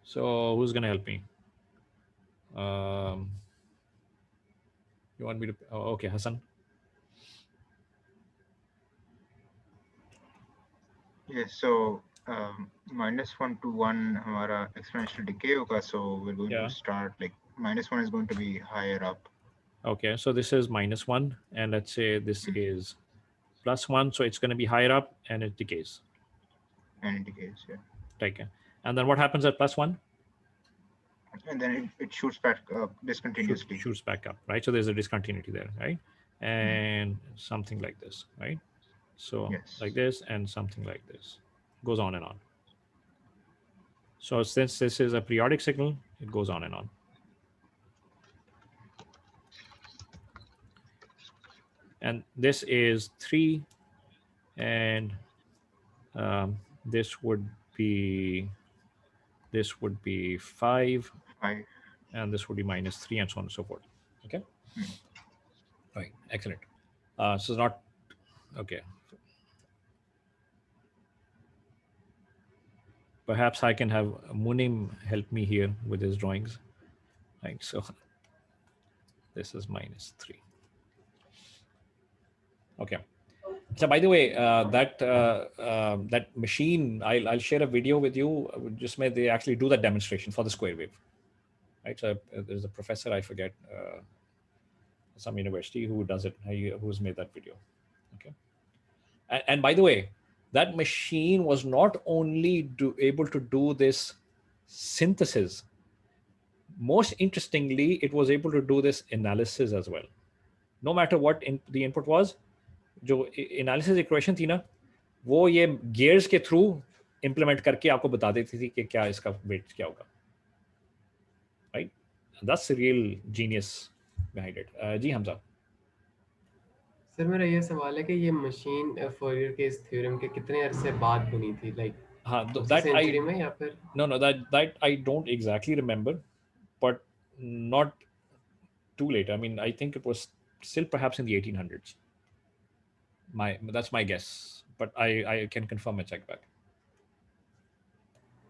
So who's going to help me? You want me to? Oh, okay, Hassan. Yes. So -1 to 1 हमारा exponential decay होगा. So we're going to start like -1 is going to be higher up. Okay, so this is -1, and let's say this is +1, so it's going to be higher up, and it decays. And it decays, yeah. Okay, and then what happens at +1? And then it shoots back up discontinuously. Shoots back up, right? So there's a discontinuity there, right? And something like this, right? So like this and something like this. Goes on and on. So since this is a periodic signal, it goes on and on. And this is 3, and this would be 5, and this would be -3, and so on and so forth. Okay. Right. Excellent. So it's not okay. Perhaps I can have Munim help me here with his drawings. Right. So this is -3. Okay. So by the way, that machine, I'll share a video with you. Just may they actually do that demonstration for the square wave. Right. So there's a professor, I forget, some university who does it, who's made that video. Okay. And by the way, that machine was not only able to do this synthesis. Most interestingly, it was able to do this analysis as well. No matter what the input was, जो analysis equation थी ना, वो ये gears के through implement करके आपको बता देती थी कि क्या इसका वेट क्या होगा, right? That's real genius behind it. जी हमजा. सर मेरा ये सवाल है कि ये मशीन फोरियर के इस थ्योरम के कितने अरसे बाद बनी थी, लाइक हाँ, दैट सेंचुरी में या फिर? No, that I don't exactly remember, but not too late. I mean, I think it was still perhaps in the 1800s. That's my guess, but I can confirm and check back.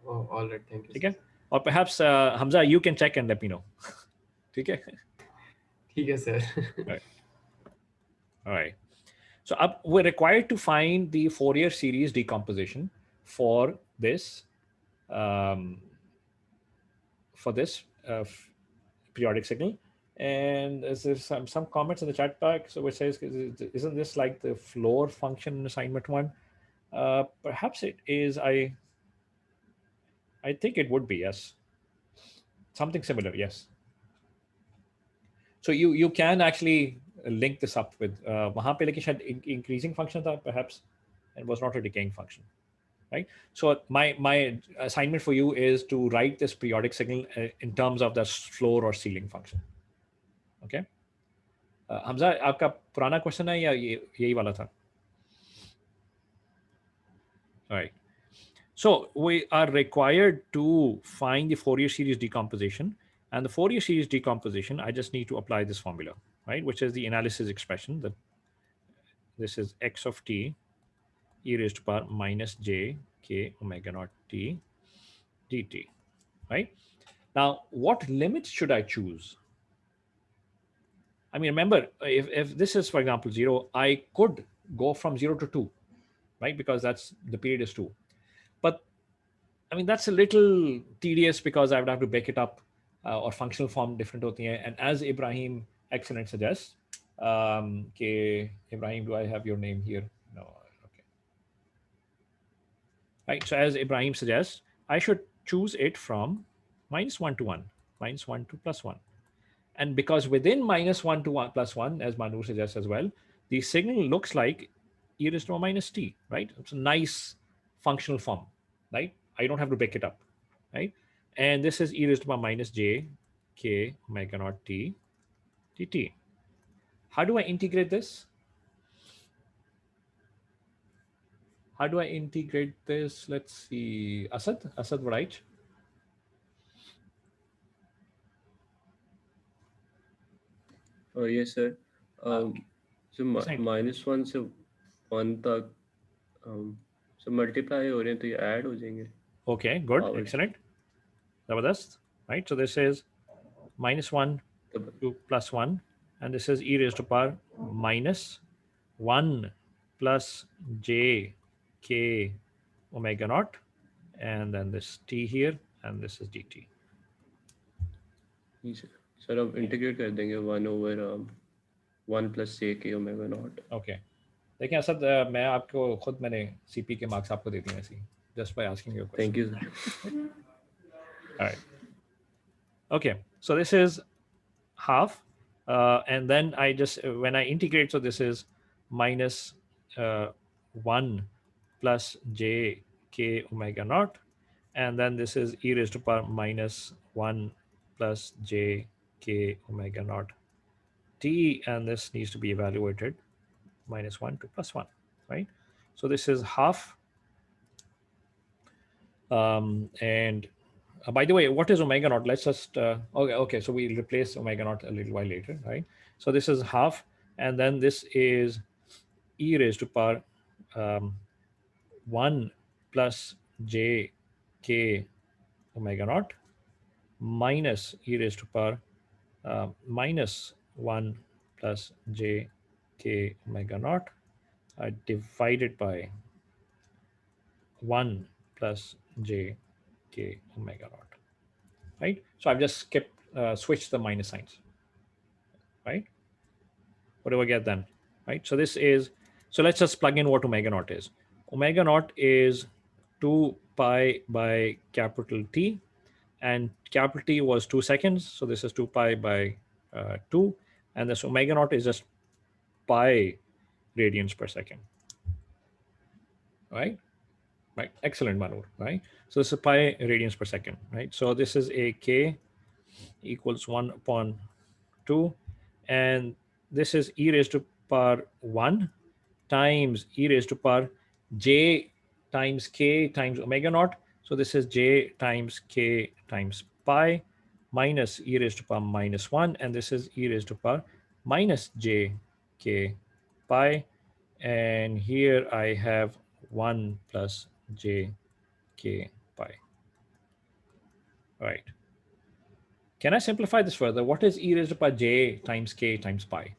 Oh, all right, thank you. Okay, or perhaps Hamza, you can check and let me know. Okay. Yes, sir. All right. So we're required to find the Fourier series decomposition for this periodic signal. And there's some comments in the chat box. So it says, isn't this like the floor function in assignment 1? Perhaps it is. I think it would be, yes. Something similar, yes. So you can actually link this up with वहाँ पे लेकिन शायद increasing function था perhaps, and was not a decaying function, right? So my assignment for you is to write this periodic signal in terms of the floor or ceiling function. Okay. Hamza, आपका पुराना question है या यही वाला था? All right. So we are required to find the Fourier series decomposition, and the Fourier series decomposition, I just need to apply this formula, right? Which is the analysis expression that this is x of t e raised to power minus j k omega naught t dt, right? Now, what limits should I choose? I mean, remember, if this is, for example, 0, I could go from 0 to 2, right? Because the period is 2. But I mean, that's a little tedious because I would have to break it up or functional form different hoti hai. And as Ibrahim excellent suggests, Ibrahim, do I have your name here? No. Okay. Right. So as Ibrahim suggests, I should choose it from -1 to 1, -1 to +1. And because within -1 to 1 +1, as Manu suggests as well, the signal looks like e raised to the minus t, right? It's a nice functional form, right? I don't have to break it up, right? And this is e raised to the minus j k omega naught t dt. How do I integrate this? How do I integrate this? Let's see. Asad, right? Yes, sir. So -1 से 1 तक so multiply हो रहे हैं तो ये add हो जाएंगे. Okay, good, excellent. Zabardast, right? So this is -1 to +1, and this is e raised to power -1 plus j k omega naught, and then this t here, and this is dt. Sir अब integrate कर देंगे 1 over 1 plus j k omega naught. Okay. देखिए असद, मैं आपको खुद मैंने CP के marks आपको दे दिए ऐसे ही, just by asking you a question. Thank you, sir. All right. Okay, so this is half, and then I just when I integrate, so this is -1 plus j k omega naught, and then this is e raised to power -1 plus j k omega naught t, and this needs to be evaluated -1 to +1, right? So this is half, and by the way, what is omega naught? Let's just okay. So we'll replace omega naught a little while later, right? So this is half, and then this is e raised to power 1 plus j k omega naught minus e raised to power -1 plus j k omega naught divided by 1 plus j k omega naught, right? So I've just switched the minus signs, right? What do I get then, right? So this is, so let's just plug in what omega naught is. Omega naught is 2 pi by capital T, and capital T was 2 seconds. So this is 2 pi by 2, and this omega naught is just pi radians per second, right? Right, excellent, Manur, right? So this is pi radians per second, right? So this is a k equals 1 upon 2, and this is e raised to power 1 times e raised to power j times k times omega naught. So this is j times k times pi minus e raised to power -1, and this is e raised to power minus j k pi, and here I have 1 plus j k pi. Right. Can I simplify this further? What is e raised to power j times k times pi?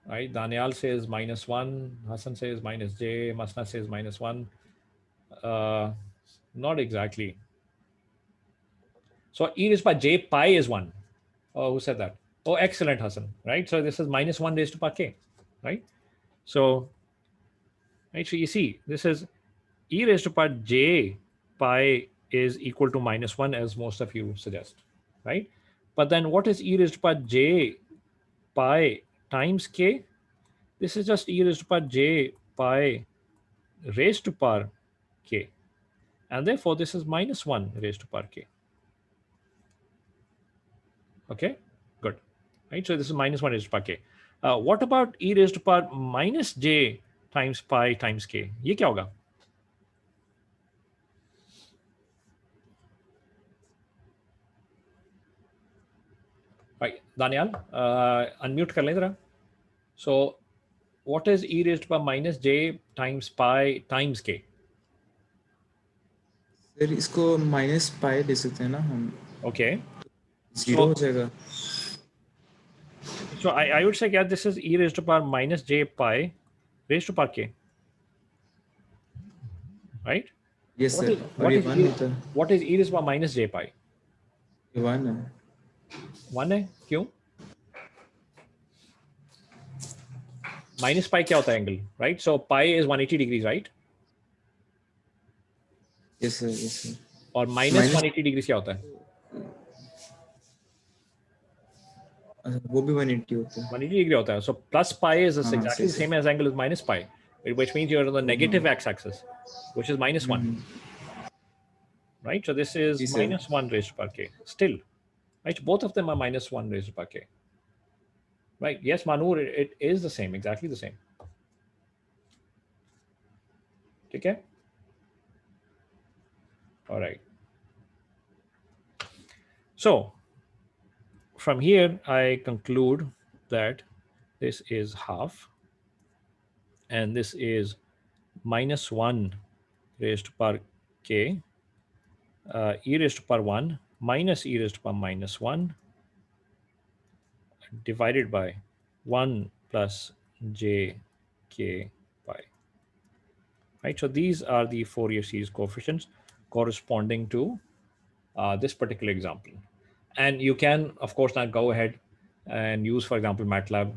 Right. Daniel says -1. Hassan says minus j. Masna says -1. Not exactly. So e raised to power j pi is 1. Oh, who said that? Oh, excellent, Hassan. Right. So this is -1 raised to power k. Right. So, right. So you see, this is e raised to power j pi is equal to -1, as most of you suggest, right? But then what is e raised to power j pi times k? This is just e raised to power j pi raised to power k, and therefore this is -1 raised to power k. Okay, good, right? So this is -1 raised to power k. What about e raised to power minus j times pi times k? ये क्या होगा? Right, Daniel, unmute कर लें जरा. So what is e raised to power minus j times pi times k? Sir इसको minus pi ले सकते हैं ना हम. Okay. जीरो हो जाएगा. So I would say, yeah, this is e raised to power minus j pi raised to power k. Right? Yes, What sir. is और ये 1 होता है. what is e raised to power minus j pi? ये 1 है. 1 है, क्यों? Minus pi क्या होता है angle, right? So pi is 180 degrees, right? Yes, sir. Yes, sir. और minus 180 degrees क्या होता है? वो भी 180 होता है. 180 degree होता है. So plus pi is exactly the same as angle as minus pi, which means you're on the negative x-axis, which is minus 1. Right? So this is minus 1 raised to power k. Still, right? Both of them are minus 1 raised to power k. Right? Yes, Manur, it is the same, exactly the same. Okay? All right. So from here, I conclude that this is half, and this is minus 1 raised to power k, e raised to power 1 minus e raised to power minus 1 divided by 1 plus j k pi. Right, so these are the Fourier series coefficients corresponding to this particular example. And you can, of course, now go ahead and use, for example, MATLAB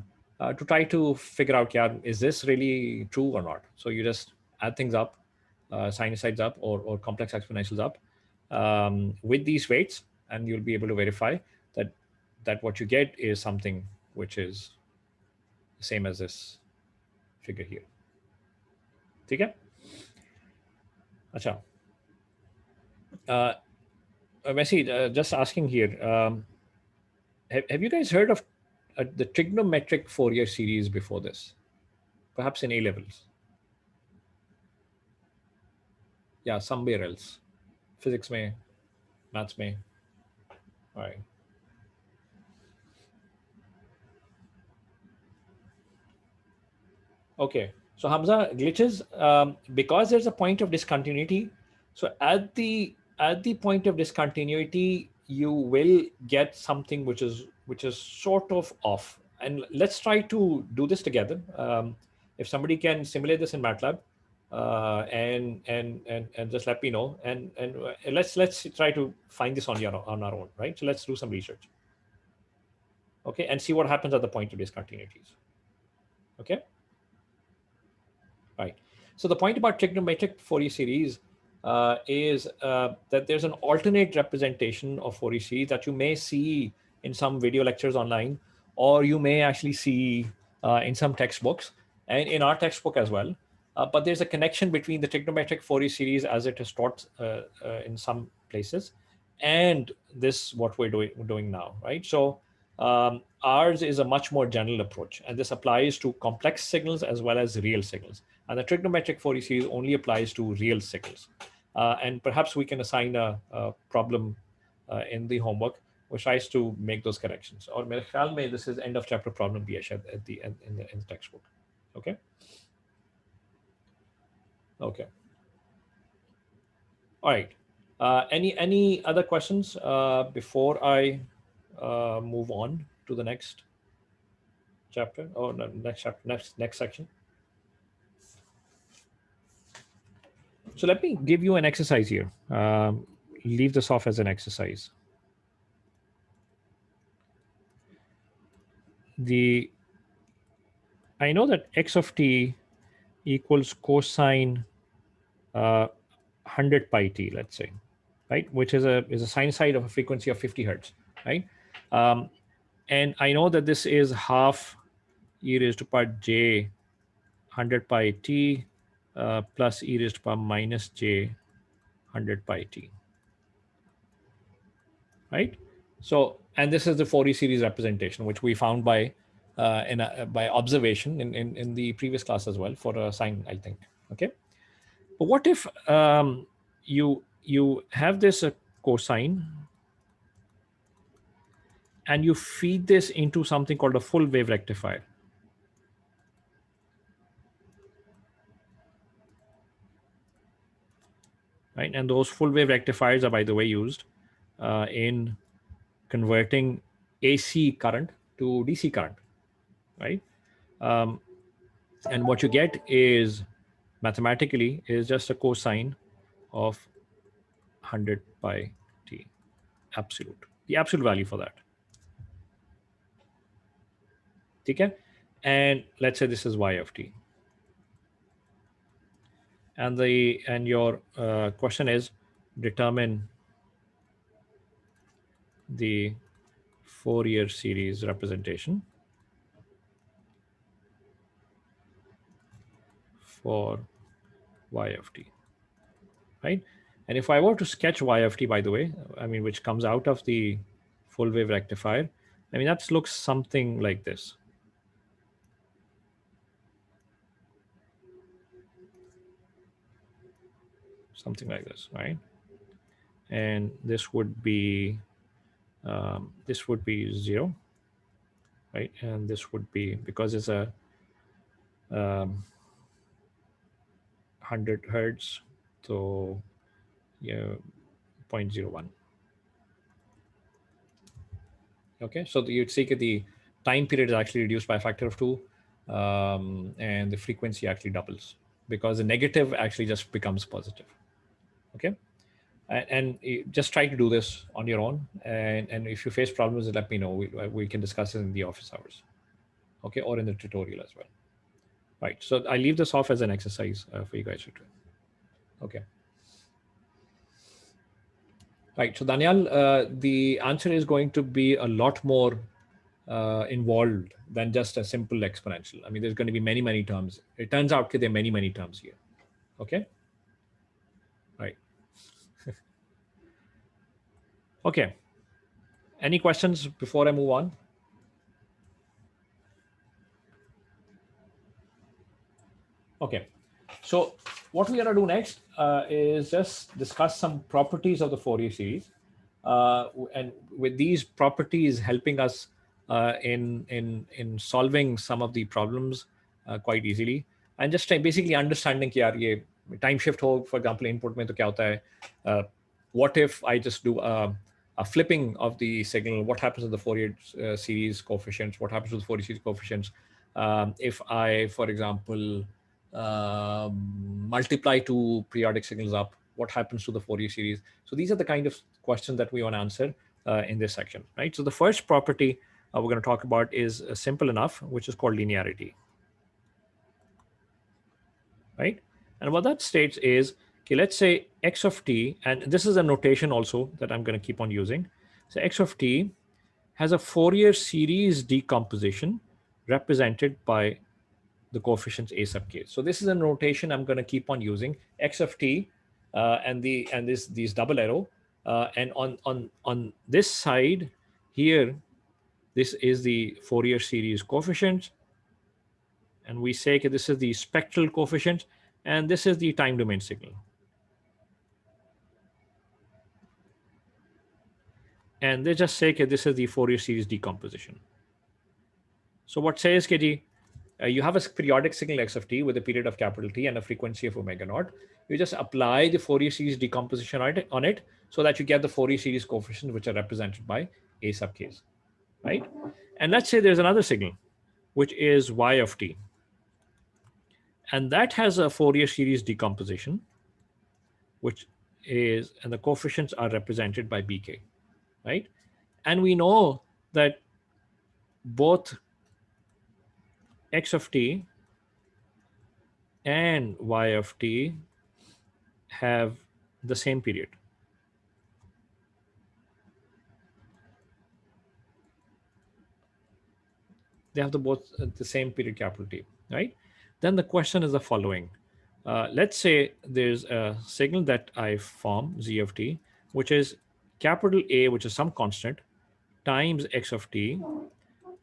to try to figure out, yeah, is this really true or not? So you just add things up, sinusoids up, or complex exponentials up with these weights, and you'll be able to verify that what you get is something which is the same as this figure here. Okay? Acha. Messi, just asking here, have you guys heard of the trigonometric Fourier series before this? Perhaps in A levels? Yeah, somewhere else. Physics mein, maths mein. All right. Okay. So Hamza, glitches, because there's a point of discontinuity. So at the point of discontinuity, you will get something which is sort of off. And let's try to do this together. If somebody can simulate this in MATLAB, and just let me know. And let's try to find this on our own, right? So let's do some research. Okay, and see what happens at the point of discontinuities. Okay. Right. So the point about trigonometric Fourier series is that there's an alternate representation of Fourier series that you may see in some video lectures online, or you may actually see in some textbooks, and in our textbook as well. But there's a connection between the trigonometric Fourier series as it is taught in some places, and this what we're doing now, right? So ours is a much more general approach, and this applies to complex signals as well as real signals. And the trigonometric Fourier series only applies to real signals. And perhaps we can assign a problem in the homework which tries to make those corrections. Or mere khayal mein this is end of chapter problem bhi hai at the end in the textbook. Okay. Okay. All right. Any other questions before I move on to the next chapter? Oh, no, next chapter, next section. So let me give you an exercise here. Leave this off as an exercise. I know that x of t equals cosine 100 pi t, let's say, right? Which is a sinusoid of a frequency of 50 hertz, right? And I know that this is half e raised to power j 100 pi t plus e raised to power minus j 100 pi t, right? So, and this is the Fourier series representation, which we found by by observation in the previous class as well for a sine, I think. Okay, but what if you have this cosine and you feed this into something called a full wave rectifier? Right, and those full wave rectifiers are, by the way, used in converting AC current to DC current. right? And what you get is mathematically is just a cosine of 100 by t, absolute, the absolute value for that. Okay? And let's say this is y of t. And your question is determine the Fourier series representation for y of t, right? And if I were to sketch y of t, by the way, I mean, which comes out of the full wave rectifier, I mean, that looks something like this. Something like this, right? And this would be 0, right? And this would be, because it's a 100 hertz, so yeah, 0.01. Okay, so you'd see that the time period is actually reduced by a factor of 2, and the frequency actually doubles because the negative actually just becomes positive. Okay, and just try to do this on your own, and if you face problems, let me know. We can discuss it in the office hours, okay, or in the tutorial as well. Right, so I leave this off as an exercise for you guys to do. Okay. Right, so Daniel, the answer is going to be a lot more involved than just a simple exponential. I mean, there's going to be many, many terms. It turns out that there are many, many terms here. Okay. Right. Okay. Any questions before I move on? Okay. So what we are going to do next is just discuss some properties of the Fourier series. And with these properties helping us in solving some of the problems quite easily, and just basically understanding कि यार ये time shift हो, for example, input में तो क्या होता है, what if I just do a flipping of the signal, what happens to the Fourier series coefficients, what happens to the Fourier series coefficients if I, for example, multiply two periodic signals up, what happens to the Fourier series? So these are the kind of questions that we want to answer in this section, right? So the first property we're going to talk about is simple enough, which is called linearity, right? And what that states is, okay, let's say x of t, and this is a notation also that I'm going to keep on using. So x of t has a Fourier series decomposition represented by the coefficients a sub k. So this is a notation I'm going to keep on using, x of t and these double arrow, and on this side here, this is the Fourier series coefficient, and we say that this is the spectral coefficient, and this is the time domain signal. And they just say that this is the Fourier series decomposition. So what says that you have a periodic signal x of t with a period of capital T and a frequency of omega naught. You just apply the Fourier series decomposition on it so that you get the Fourier series coefficients which are represented by a sub k's, right? And let's say there's another signal, which is y of t. And that has a Fourier series decomposition, which is, and the coefficients are represented by bk, right? And we know that both x of t and y of t have the same period. They have both the same period capital T, right? Then the question is the following. Let's say there's a signal that I form, z of t, which is capital A, which is some constant, times x of t,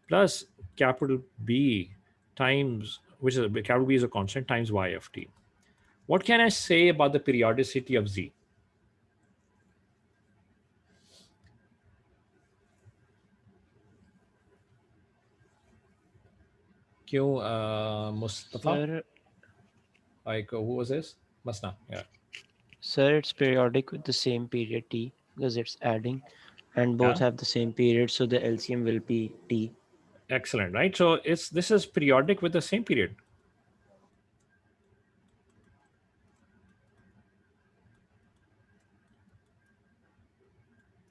plus capital B times, which is capital B is a constant, times y of t. What can I say about the periodicity of z? Mustafa? Sir, Like, who was this? Masna, yeah. sir, it's periodic with the same period t because it's adding, and both Yeah. have the same period, so the LCM will be t. Excellent, right? So this is periodic with the same period.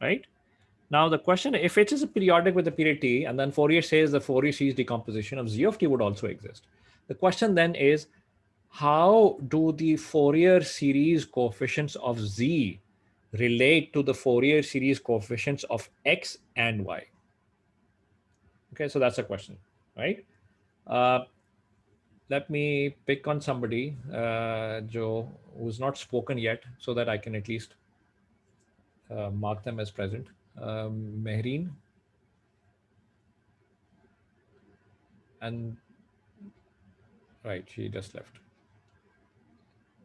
Right? Now the question, if it is a periodic with the period t, and then Fourier says the Fourier series decomposition of z of t would also exist. The question then is, how do the Fourier series coefficients of z relate to the Fourier series coefficients of x and y? Okay, so that's a question, right? Let me pick on somebody, Joe, who's not spoken yet, so that I can at least mark them as present. Mehreen. And right, she just left.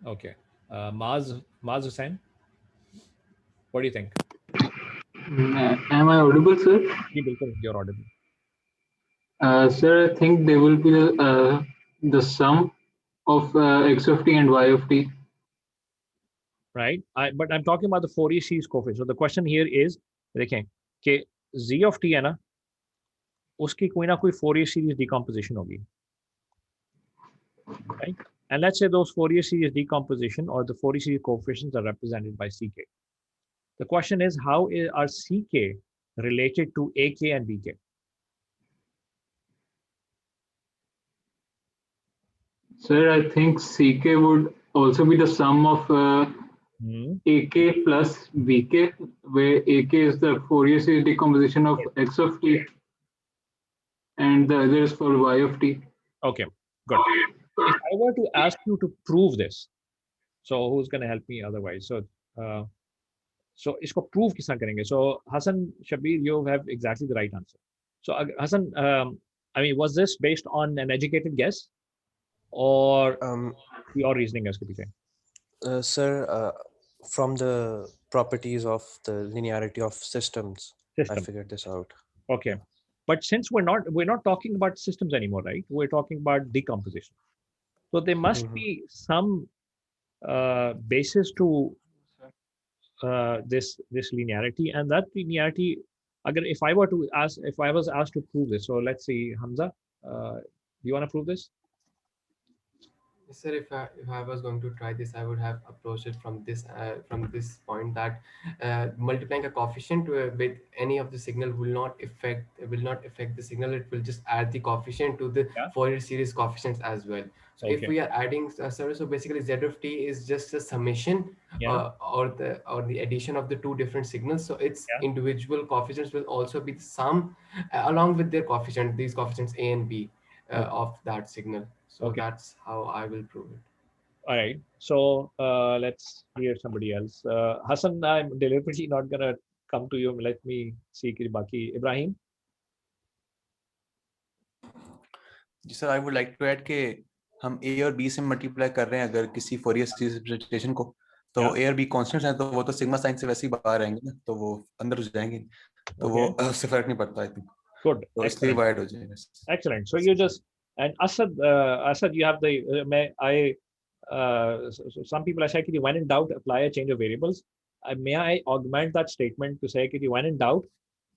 Okay. Maz Hussain, what do you think? Am I audible, sir? You're audible. Sir, I think they will be the sum of x of t and y of t. Right. But I'm talking about the Fourier series coefficient. So the question here is, देखें कि z of t है ना, उसकी कोई ना कोई Fourier series decomposition होगी. Right. And let's say those Fourier series decomposition or the Fourier series coefficients are represented by ck. The question is, how are ck related to ak and bk? Sir, I think ck would also be the sum of ak plus bk, where ak is the Fourier series decomposition of x of t, and the other is for y of t. Okay, good. If I were to ask you to prove this, so who's going to help me otherwise? So isko prove Kisna करेंगे? So Hassan, Shabir, you have exactly the right answer. So Hassan, I mean, was this based on an educated guess or your reasoning as के पीछे? Sir, from the properties of the linearity of systems, I figured this out. Okay, but since we're not talking about systems anymore, right? We're talking about decomposition. So there must be some basis to this linearity, and that linearity. Again, if I was asked to prove this, so let's see, Hamza, do you want to prove this? Sir, if I was going to try this, I would have approached it from this point that multiplying a coefficient with any of the signal will not affect the signal. It will just add the coefficient to the Fourier series coefficients as well. So if we are adding, so basically z of t is just a summation or the addition of the two different signals. So its individual coefficients will also be the sum along with their coefficient, these coefficients a and b of that signal. So that's how I will prove it. All right. So let's hear somebody else. Hassan, I'm deliberately not going to come to you. Let me see Baki. Ibrahim? Sir I would like to add कि हम ए और B से multiply कर रहे हैं अगर किसी Fourier series representation को, तो ए और बी कांस्टेंट्स हैं, तो वो तो सिग्मा साइन से वैसे ही बाहर आएंगे ना, तो वो अंदर हो जाएंगे, तो वो उससे फर्क नहीं पड़ता. आई थिंक गुड, तो इसलिए वाइड हो जाएगा. Excellent. So you just, and Asad, you have the so some people are saying, when in doubt, apply a change of variables. May I augment that statement to say, when in doubt,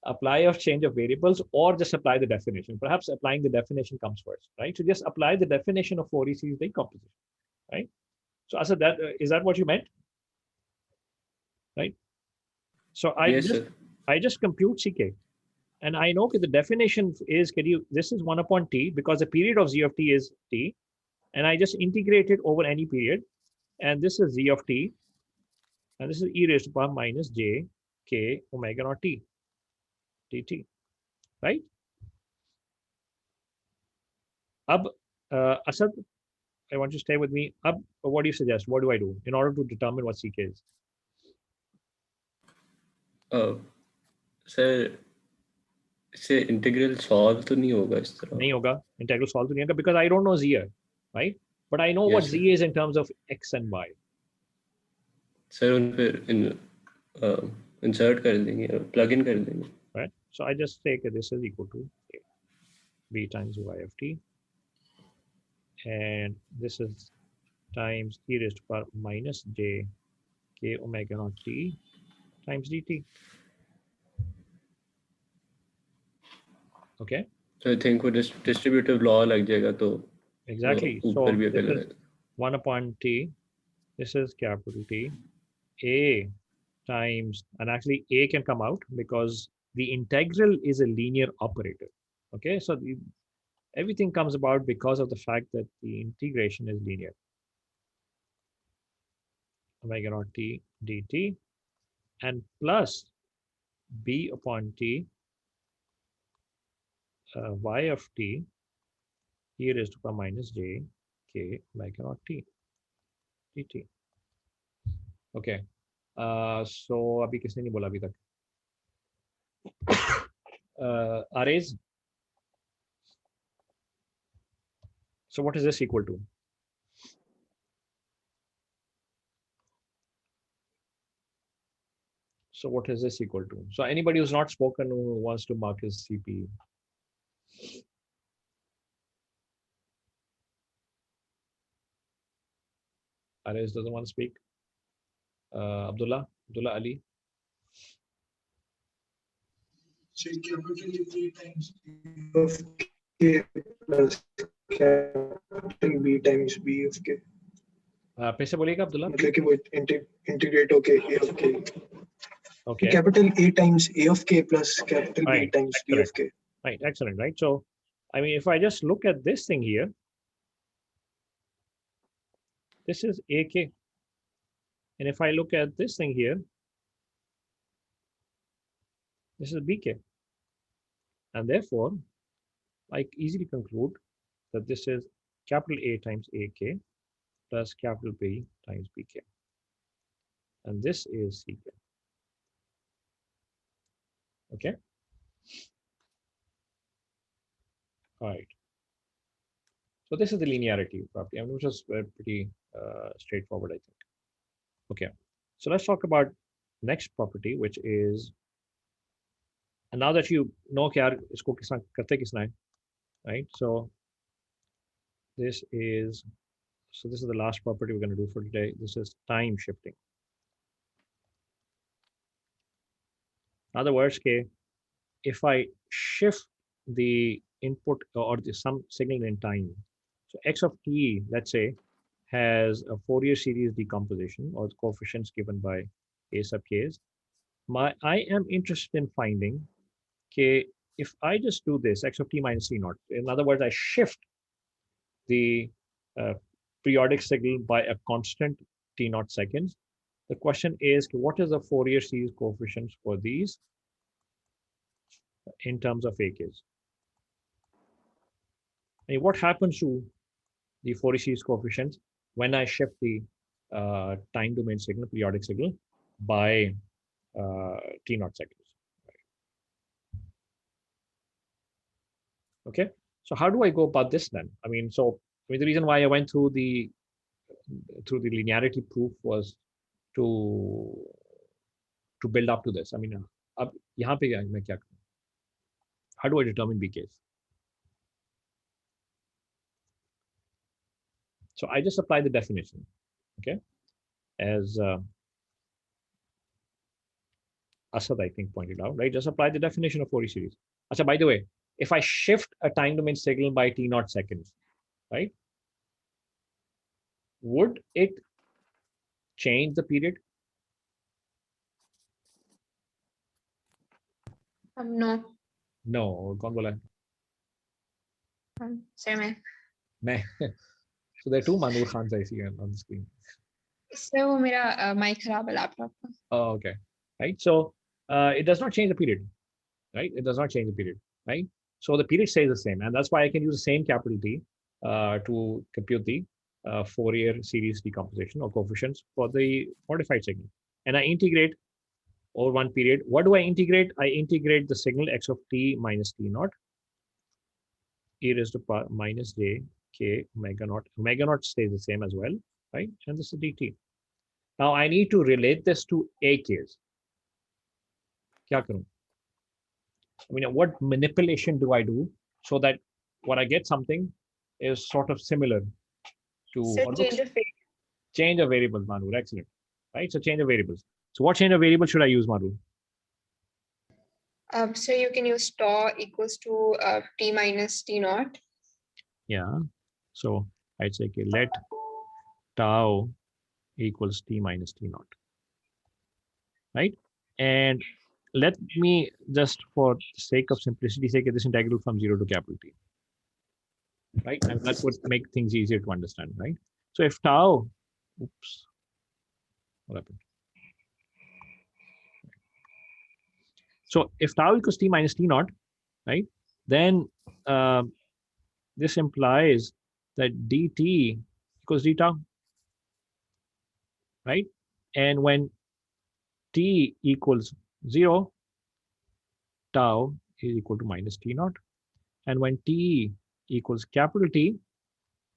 apply a change of variables or just apply the definition. Perhaps applying the definition comes first, right? So just apply the definition of Fourier series decomposition, right? So Asad, is that what you meant? Right? So I just compute CK. And I know that the definition is, this is 1 upon t because the period of z of t is t. And I just integrate it over any period. And this is z of t. And this is e raised to power minus j k omega naught t dt. Right? Asad, I want you to stay with me. What do you suggest? What do I do in order to determine what CK is? Sir, से integral solve तो नहीं होगा इस तरह. नहीं होगा, integral solve तो नहीं होगा because I don't know z here, right? But I know what z is in terms of x and y. Sir, उन पे insert कर देंगे, plug in कर देंगे. Right. So I just take this is equal to b times y of t, and this is times e raised to power minus j k omega naught t times dt. Okay. I think वो distributive law लग जाएगा तो exactly. So ऊपर भी this अगर is 1 upon t. This is capital T. A times, and actually A can come out because the integral is a linear operator. Okay, so everything comes about because of the fact that the integration is linear. Omega naught t dt and plus b upon t y of t e raised to power minus j k omega naught t dt. Okay, so अभी किसने नहीं बोला अभी तक? Arrays. So what is this equal to? So what is this equal to? So anybody who's not spoken who wants to mark his CP. Arrays doesn't want to speak. Abdullah Ali. So capital A times B of K plus capital B times B of K. फिर से बोलिएगा अब्दुल्ला. मतलब कि वो integrate होके A of K. Okay. Capital A times A of K plus capital B times B of K. Right, excellent, right? So, I mean, if I just look at this thing here, this is AK. And if I look at this thing here, this is BK. And therefore, I easily conclude that this is capital A times AK plus capital B times BK. And this is CK. Okay. All right. So this is the linearity property, I mean, which is pretty straightforward, I think. Okay. So let's talk about next property, which is, and now that you know कि यार इसको किसना करते किसना है, right? So this is the last property we're going to do for today. This is time shifting. In other words, if I shift the input or some signal in time, so x of t, let's say, has a Fourier series decomposition or the coefficients given by a sub k's. I am interested in finding if I just do this x of t minus t naught, in other words, I shift the periodic signal by a constant t naught seconds. The question is, what is the Fourier series coefficients for these in terms of AKs? And what happens to the Fourier series coefficients when I shift the time domain signal, periodic signal, by t naught seconds? Okay, so how do I go about this then? I mean, the reason why I went through the linearity proof was to build up to this. I mean, अब यहाँ पे मैं क्या करूँ? How do I determine BKs? So I just apply the definition, okay? As Asad, I think, pointed out, right? Just apply the definition of Fourier series. Achha, by the way, if I shift a time domain signal by t naught seconds, right? Would it change the period? No. No. कौन बोला है? Sir, मैं. So there are two Manur Khans I see on the screen. So मेरा mic खराब है laptop का. Oh, okay. Right. So it does not change the period, right? It does not change the period, right? So the period stays the same, and that's why I can use the same capital T to compute the Fourier series decomposition or coefficients for the modified signal. And I integrate over one period. What do I integrate? I integrate the signal x of t minus t naught e raised to power minus j k omega naught. Omega naught stays the same as well, right? And this is dt. Now I need to relate this to AKs. क्या करूं? I mean, what manipulation do I do so that when I get something is sort of similar to change of variables, Manu. Excellent. Right? So change of variables. So what change of variable should I use, Manu? So you can use tau equals to t minus t naught. Yeah. So I'd say, okay, let tau equals t minus t naught. Right? And let me just, for the sake of simplicity, say this integral from 0 to capital T. Right? And that would make things easier to understand, right? So if tau, oops, what happened? So if tau equals t minus t naught, right, then this implies that dt equals d tau, right? And when t equals 0, tau is equal to minus t naught. And when t equals capital T,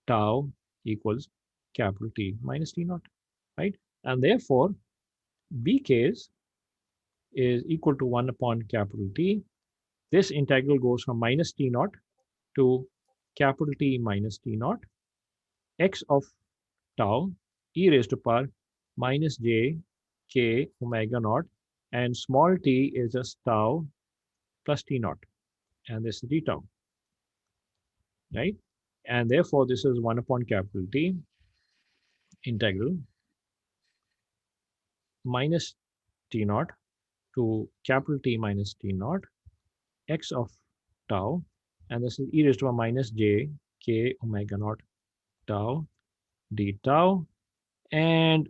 tau equals capital T minus t naught, right? And therefore, b case is equal to 1 upon capital T. This integral goes from minus t naught to capital T minus t naught, x of tau e raised to power minus j k omega naught, and small t is just tau plus t naught, and this is d tau, right? And therefore, this is 1 upon capital T integral minus t naught to capital T minus t naught, x of tau, and this is e raised to power minus j k omega naught tau d tau. And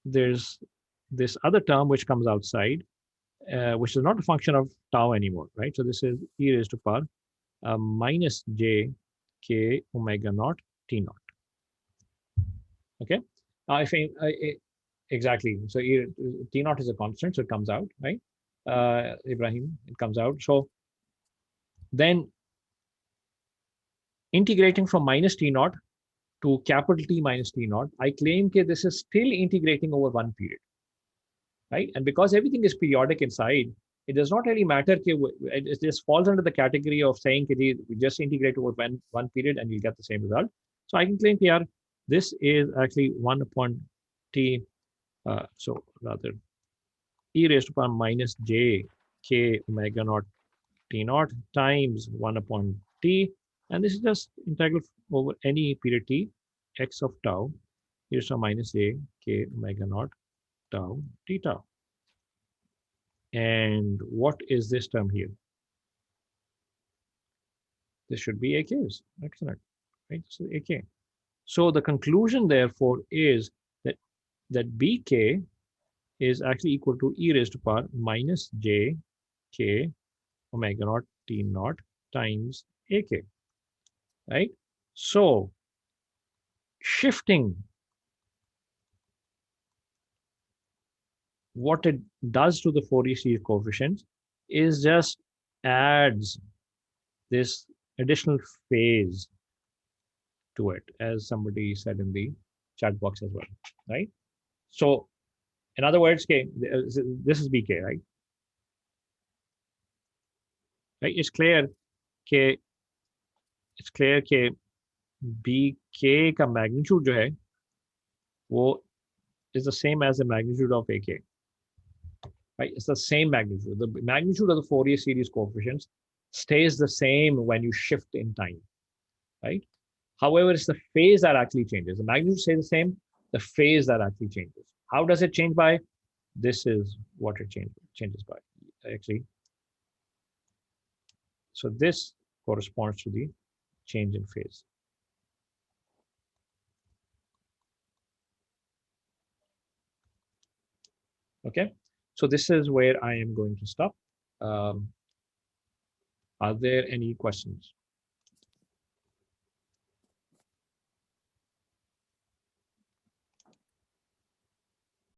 there's this other term which comes outside, which is not a function of tau anymore, right? So this is e raised to power minus j k omega naught t naught. Okay, if exactly, so t naught is a constant, so it comes out, right? Ibrahim, it comes out. So then integrating from minus t naught to capital T minus t naught, I claim that this is still integrating over one period, right? And because everything is periodic inside, it does not really matter. It just falls under the category of saying we just integrate over one period and you get the same result. So I can claim here this is actually 1 upon t, so rather e raised to power minus j k omega naught t naught times 1 upon t, and this is just integral over any period t, x of tau e raised to power minus j k omega naught tau t tau. And what is this term here? This should be AKs. Excellent. Right? So AK. So the conclusion, therefore, is that BK is actually equal to e raised to power minus j k omega naught t naught times AK. Right? So shifting, what it does to the Fourier series coefficients is just adds this additional phase to it, as somebody said in the chat box as well, right? So in other words, this is BK, right? Right? It's clear कि BK का magnitude जो है वो is the same as the magnitude of AK. Right? It's the same magnitude. The magnitude of the Fourier series coefficients stays the same when you shift in time, right? However, it's the phase that actually changes. The magnitude stays the same, the phase that actually changes. How does it change by? This is what it changes by, actually. So this corresponds to the change in phase. Okay, so this is where I am going to stop. Are there any questions?